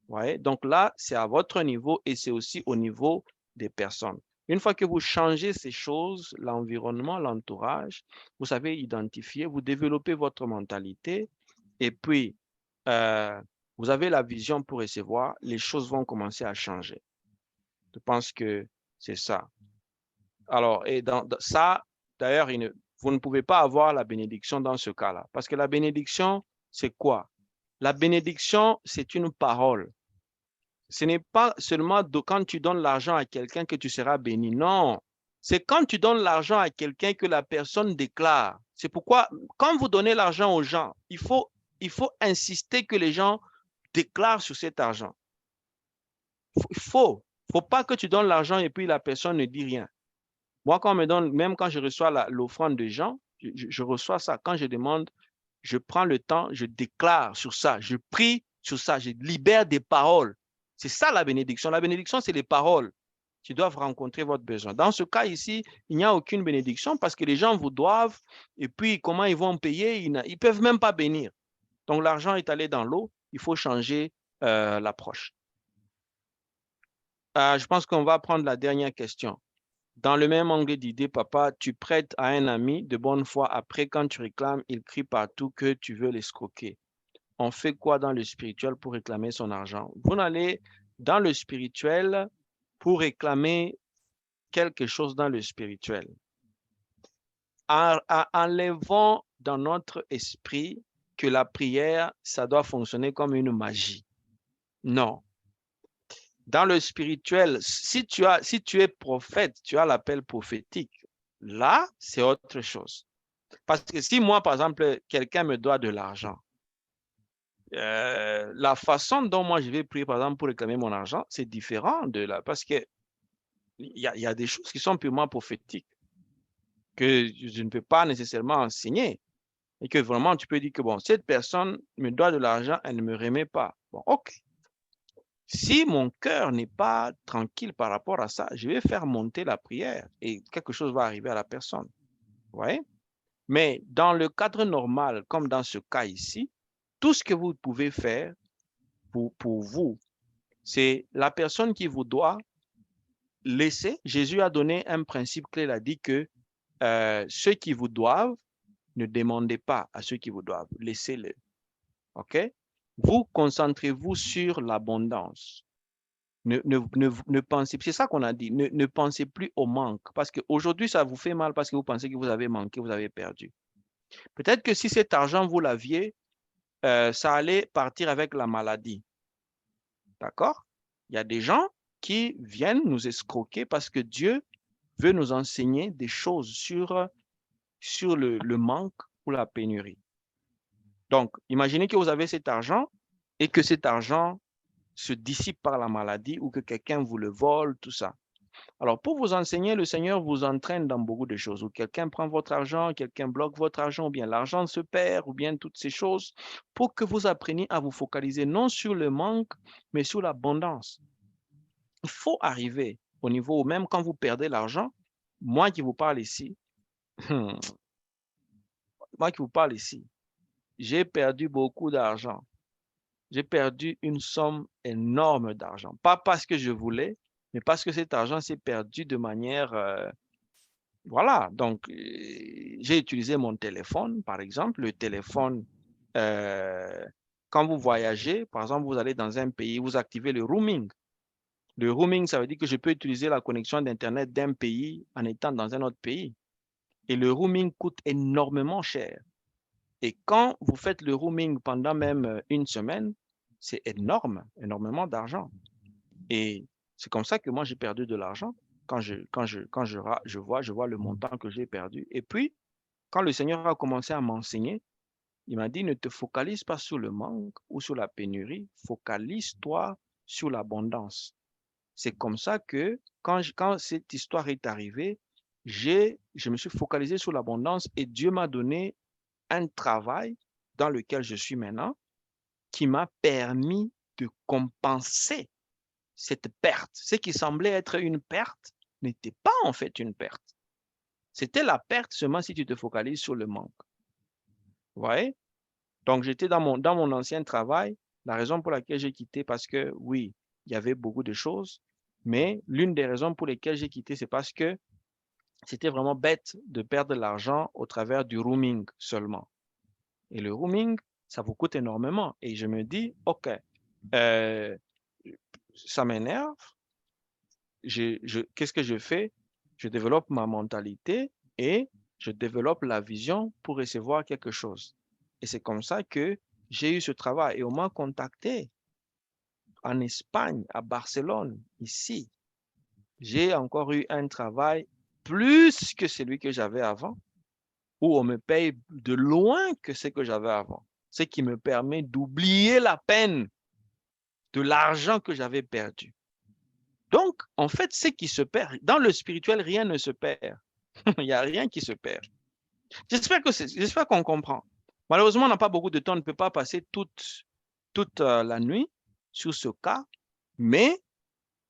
Ouais. Donc là, c'est à votre niveau et c'est aussi au niveau des personnes. Une fois que vous changez ces choses, l'environnement, l'entourage, vous savez identifier, vous développez votre mentalité et puis vous avez la vision pour recevoir, les choses vont commencer à changer. Je pense que c'est ça. Alors, et dans ça, d'ailleurs, vous ne pouvez pas avoir la bénédiction dans ce cas-là. Parce que la bénédiction, c'est quoi? La bénédiction, c'est une parole. Ce n'est pas seulement quand tu donnes l'argent à quelqu'un que tu seras béni. Non, c'est quand tu donnes l'argent à quelqu'un que la personne déclare. C'est pourquoi, quand vous donnez l'argent aux gens, il faut insister que les gens déclarent sur cet argent. Il faut pas que tu donnes l'argent et puis la personne ne dit rien. Moi, quand on me donne, même quand je reçois l'offrande de gens, je reçois ça. Quand je demande, je prends le temps, je déclare sur ça, je prie sur ça, je libère des paroles. C'est ça la bénédiction. La bénédiction, c'est les paroles qui doivent rencontrer votre besoin. Dans ce cas ici, il n'y a aucune bénédiction parce que les gens vous doivent et puis comment ils vont payer, ils ne peuvent même pas bénir. Donc l'argent est allé dans l'eau, il faut changer l'approche. Je pense qu'on va prendre la dernière question. Dans le même angle d'idée, papa, tu prêtes à un ami de bonne foi. Après, quand tu réclames, il crie partout que tu veux l'escroquer. On fait quoi dans le spirituel pour réclamer son argent? Vous n'allez dans le spirituel pour réclamer quelque chose dans le spirituel. Enlevons dans notre esprit que la prière, ça doit fonctionner comme une magie. Non. Dans le spirituel, si tu es prophète, tu as l'appel prophétique. Là, c'est autre chose. Parce que si moi, par exemple, quelqu'un me doit de l'argent, la façon dont moi je vais prier, par exemple, pour réclamer mon argent, c'est différent de là. Parce que il y a des choses qui sont purement prophétiques que je ne peux pas nécessairement enseigner. Et que vraiment, tu peux dire que, bon, cette personne me doit de l'argent, elle ne me remet pas. Bon, OK. Si mon cœur n'est pas tranquille par rapport à ça, je vais faire monter la prière et quelque chose va arriver à la personne. Vous voyez? Mais dans le cadre normal, comme dans ce cas ici, tout ce que vous pouvez faire pour vous, c'est la personne qui vous doit laisser. Jésus a donné un principe clé, il a dit que ceux qui vous doivent, ne demandez pas à ceux qui vous doivent, laissez-les. OK? Vous concentrez-vous sur l'abondance. Ne pensez, c'est ça qu'on a dit, ne pensez plus au manque. Parce qu'aujourd'hui, ça vous fait mal parce que vous pensez que vous avez manqué, vous avez perdu. Peut-être que si cet argent, vous l'aviez, ça allait partir avec la maladie. D'accord? Il y a des gens qui viennent nous escroquer parce que Dieu veut nous enseigner des choses sur le manque ou la pénurie. Donc, imaginez que vous avez cet argent et que cet argent se dissipe par la maladie ou que quelqu'un vous le vole, tout ça. Alors, pour vous enseigner, le Seigneur vous entraîne dans beaucoup de choses. Ou quelqu'un prend votre argent, quelqu'un bloque votre argent, ou bien l'argent se perd, ou bien toutes ces choses, pour que vous appreniez à vous focaliser non sur le manque, mais sur l'abondance. Il faut arriver au niveau où même quand vous perdez l'argent, moi qui vous parle ici, moi qui vous parle ici, j'ai perdu beaucoup d'argent. J'ai perdu une somme énorme d'argent. Pas parce que je voulais, mais parce que cet argent s'est perdu de manière... voilà, donc j'ai utilisé mon téléphone, par exemple. Le téléphone, quand vous voyagez, par exemple, vous allez dans un pays, vous activez le roaming. Le roaming, ça veut dire que je peux utiliser la connexion d'Internet d'un pays en étant dans un autre pays. Et le roaming coûte énormément cher. Et quand vous faites le roaming pendant même une semaine, c'est énorme, énormément d'argent. Et c'est comme ça que moi, j'ai perdu de l'argent quand je vois le montant que j'ai perdu. Et puis, quand le Seigneur a commencé à m'enseigner, il m'a dit, ne te focalise pas sur le manque ou sur la pénurie, focalise-toi sur l'abondance. C'est comme ça que quand cette histoire est arrivée, je me suis focalisé sur l'abondance et Dieu m'a donné un travail dans lequel je suis maintenant qui m'a permis de compenser cette perte. Ce qui semblait être une perte n'était pas en fait une perte. C'était la perte seulement si tu te focalises sur le manque. Vous voyez? Donc, j'étais dans mon ancien travail. La raison pour laquelle j'ai quitté, parce que oui, il y avait beaucoup de choses, mais l'une des raisons pour lesquelles j'ai quitté, c'est parce que c'était vraiment bête de perdre de l'argent au travers du roaming seulement. Et le roaming, ça vous coûte énormément. Et je me dis, OK, ça m'énerve. Qu'est-ce que je fais? Je développe ma mentalité et je développe la vision pour recevoir quelque chose. Et c'est comme ça que j'ai eu ce travail. Et on m'a contacté en Espagne, à Barcelone, ici. J'ai encore eu un travail plus que celui que j'avais avant, où on me paye de loin que ce que j'avais avant. Ce qui me permet d'oublier la peine de l'argent que j'avais perdu. Donc, en fait, ce qui se perd, dans le spirituel, rien ne se perd. Il n'y a rien qui se perd. J'espère qu'on comprend. Malheureusement, on n'a pas beaucoup de temps, on ne peut pas passer toute la nuit sur ce cas, mais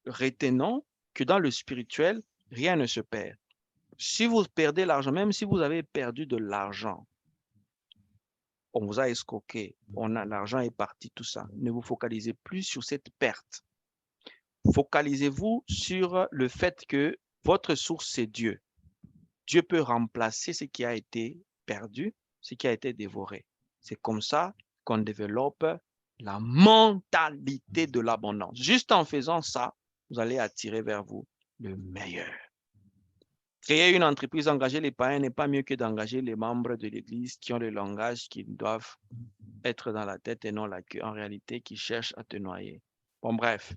retenons que dans le spirituel, rien ne se perd. Si vous perdez l'argent, même si vous avez perdu de l'argent, on vous a escroqué, l'argent est parti, tout ça. Ne vous focalisez plus sur cette perte. Focalisez-vous sur le fait que votre source, c'est Dieu. Dieu peut remplacer ce qui a été perdu, ce qui a été dévoré. C'est comme ça qu'on développe la mentalité de l'abondance. Juste en faisant ça, vous allez attirer vers vous le meilleur. Créer une entreprise, engager les païens n'est pas mieux que d'engager les membres de l'Église qui ont le langage qu'ils doivent être dans la tête et non la queue, en réalité, qui cherchent à te noyer. Bon, bref.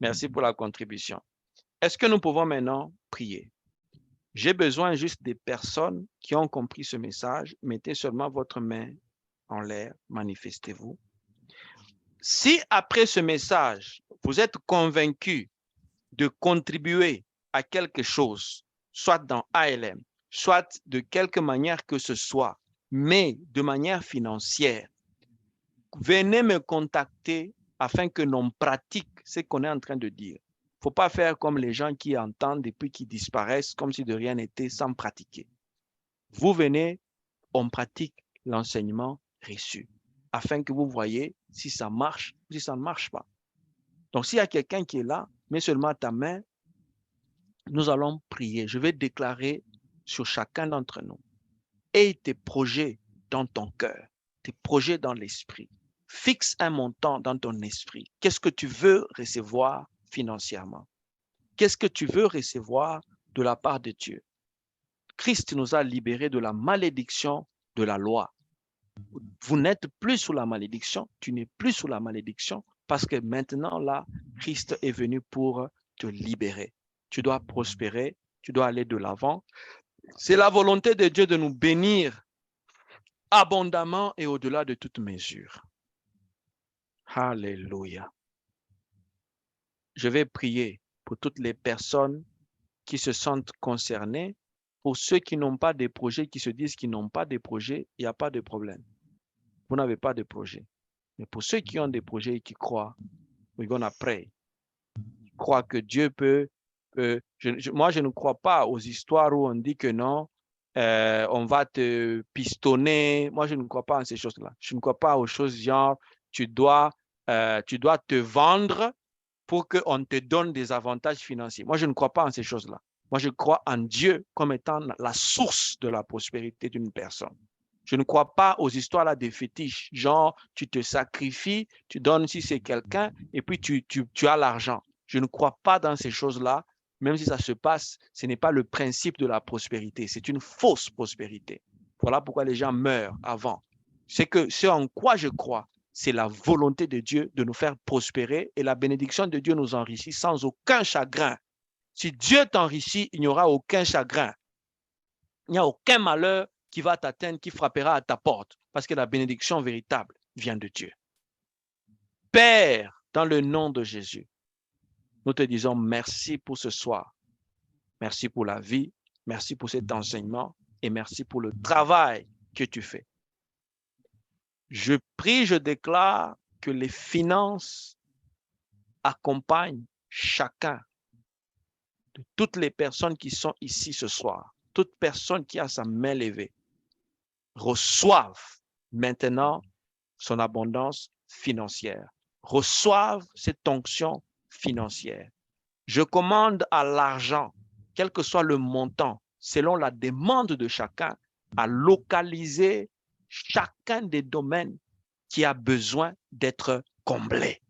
Merci pour la contribution. Est-ce que nous pouvons maintenant prier? J'ai besoin juste des personnes qui ont compris ce message. Mettez seulement votre main en l'air, manifestez-vous. Si après ce message, vous êtes convaincu de contribuer à quelque chose, soit dans ALM, soit de quelque manière que ce soit, mais de manière financière, venez me contacter afin que l'on pratique ce qu'on est en train de dire. Il ne faut pas faire comme les gens qui entendent et puis qui disparaissent comme si de rien n'était sans pratiquer. Vous venez, on pratique l'enseignement reçu afin que vous voyez si ça marche ou si ça ne marche pas. Donc, s'il y a quelqu'un qui est là, mets seulement ta main, nous allons prier. Je vais déclarer sur chacun d'entre nous. Et tes projets dans ton cœur, tes projets dans l'esprit. Fixe un montant dans ton esprit. Qu'est-ce que tu veux recevoir financièrement? Qu'est-ce que tu veux recevoir de la part de Dieu? Christ nous a libérés de la malédiction de la loi. Vous n'êtes plus sous la malédiction, tu n'es plus sous la malédiction parce que maintenant là, Christ est venu pour te libérer. Tu dois prospérer, tu dois aller de l'avant. C'est la volonté de Dieu de nous bénir abondamment et au-delà de toute mesure. Alléluia. Je vais prier pour toutes les personnes qui se sentent concernées. Pour ceux qui n'ont pas de projets, qui se disent qu'ils n'ont pas de projets, il n'y a pas de problème. Vous n'avez pas de projet. Mais pour ceux qui ont des projets et qui croient, we're gonna pray. Croient que Dieu peut. Moi, je ne crois pas aux histoires où on dit que non, on va te pistonner. Moi, je ne crois pas en ces choses-là. Je ne crois pas aux choses genre, tu dois te vendre pour qu'on te donne des avantages financiers. Moi, je ne crois pas en ces choses-là. Moi, je crois en Dieu comme étant la source de la prospérité d'une personne. Je ne crois pas aux histoires là des fétiches, genre tu te sacrifies, tu donnes si c'est quelqu'un et puis tu as l'argent. Je ne crois pas dans ces choses-là, même si ça se passe, ce n'est pas le principe de la prospérité, c'est une fausse prospérité. Voilà pourquoi les gens meurent avant. C'est que ce en quoi je crois, c'est la volonté de Dieu de nous faire prospérer et la bénédiction de Dieu nous enrichit sans aucun chagrin. Si Dieu t'enrichit, il n'y aura aucun chagrin. Il n'y a aucun malheur qui va t'atteindre, qui frappera à ta porte, parce que la bénédiction véritable vient de Dieu. Père, dans le nom de Jésus, nous te disons merci pour ce soir. Merci pour la vie, merci pour cet enseignement et merci pour le travail que tu fais. Je prie, je déclare que les finances accompagnent chacun de toutes les personnes qui sont ici ce soir. Toute personne qui a sa main levée reçoivent maintenant son abondance financière. Reçoivent cette onction financière. Je commande à l'argent, quel que soit le montant, selon la demande de chacun, à localiser chacun des domaines qui a besoin d'être comblé.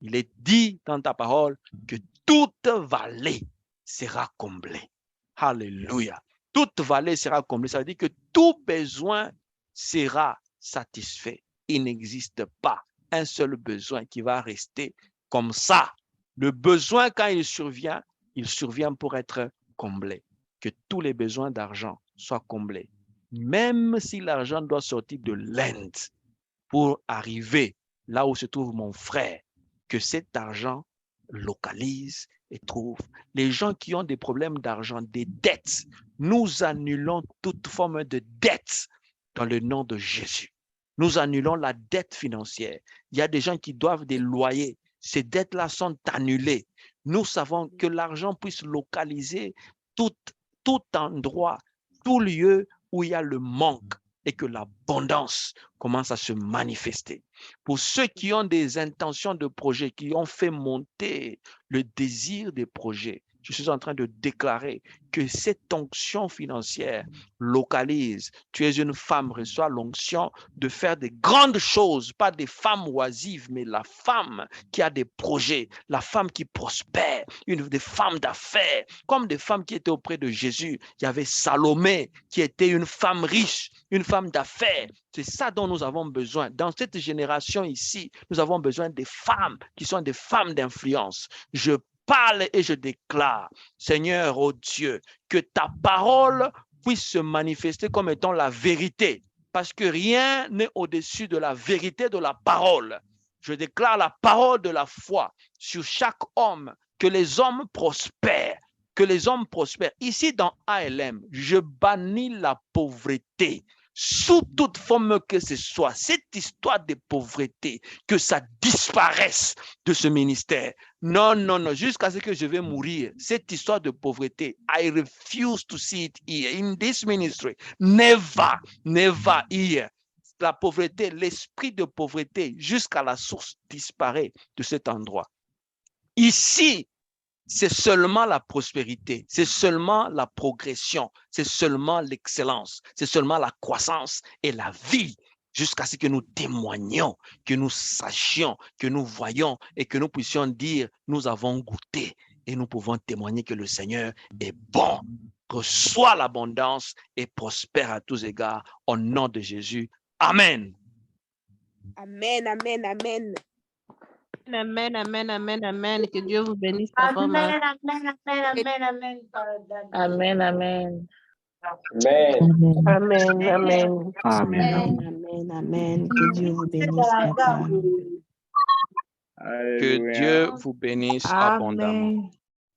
Il est dit dans ta parole que toute vallée sera comblée. Alléluia. Toute vallée sera comblée. Ça veut dire que tout besoin sera satisfait. Il n'existe pas un seul besoin qui va rester comme ça. Le besoin, quand il survient pour être comblé. Que tous les besoins d'argent soient comblés. Même si l'argent doit sortir de l'Inde pour arriver là où se trouve mon frère, que cet argent localise et trouve. Les gens qui ont des problèmes d'argent, des dettes, nous annulons toute forme de dette dans le nom de Jésus. Nous annulons la dette financière. Il y a des gens qui doivent des loyers. Ces dettes-là sont annulées. Nous savons que l'argent puisse localiser tout endroit, tout lieu où il y a le manque et que l'abondance commence à se manifester. Pour ceux qui ont des intentions de projet, qui ont fait monter le désir des projets, je suis en train de déclarer que cette onction financière localise. Tu es une femme, reçois l'onction de faire des grandes choses, pas des femmes oisives, mais la femme qui a des projets, la femme qui prospère, des femmes d'affaires, comme des femmes qui étaient auprès de Jésus. Il y avait Salomé qui était une femme riche, une femme d'affaires. C'est ça dont nous avons besoin. Dans cette génération ici, nous avons besoin des femmes qui sont des femmes d'influence. Je parle et je déclare, Seigneur, oh Dieu, que ta parole puisse se manifester comme étant la vérité, parce que rien n'est au-dessus de la vérité de la parole. Je déclare la parole de la foi sur chaque homme, que les hommes prospèrent, que les hommes prospèrent. Ici, dans ALM, je bannis la pauvreté. Sous toute forme que ce soit, cette histoire de pauvreté, que ça disparaisse de ce ministère. Non, non, non, jusqu'à ce que je vais mourir. Cette histoire de pauvreté, I refuse to see it here in this ministry. Never, never here. La pauvreté, l'esprit de pauvreté, jusqu'à la source disparaît de cet endroit. Ici, c'est seulement la prospérité, c'est seulement la progression, c'est seulement l'excellence, c'est seulement la croissance et la vie, jusqu'à ce que nous témoignions, que nous sachions, que nous voyons et que nous puissions dire, nous avons goûté et nous pouvons témoigner que le Seigneur est bon. Reçois l'abondance et prospère à tous égards au nom de Jésus. Amen. Amen, amen, amen. Amen, amen, amen, amen. Que Dieu vous bénisse, Papa. Amen, amen, amen, amen, amen. Amen, amen. Amen. Amen, amen. Amen. Amen, amen. Que Dieu vous bénisse, Papa. Que Dieu vous bénisse abondamment.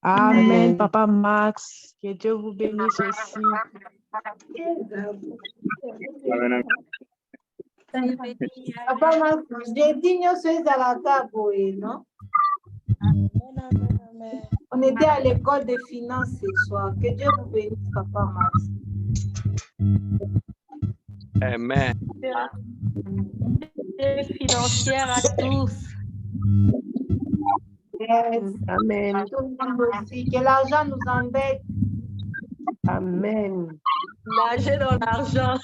Amen. Amen. Papa Max, que Dieu vous bénisse aussi. Papa Max, j'ai dit nous sommes à la table, non? On était à l'école de finance ce soir. Que Dieu vous bénisse, Papa Max. Amen. Et financière à tous. Yes. Amen. Tout le monde aussi. Que l'argent nous embête. Amen. Nager dans l'argent.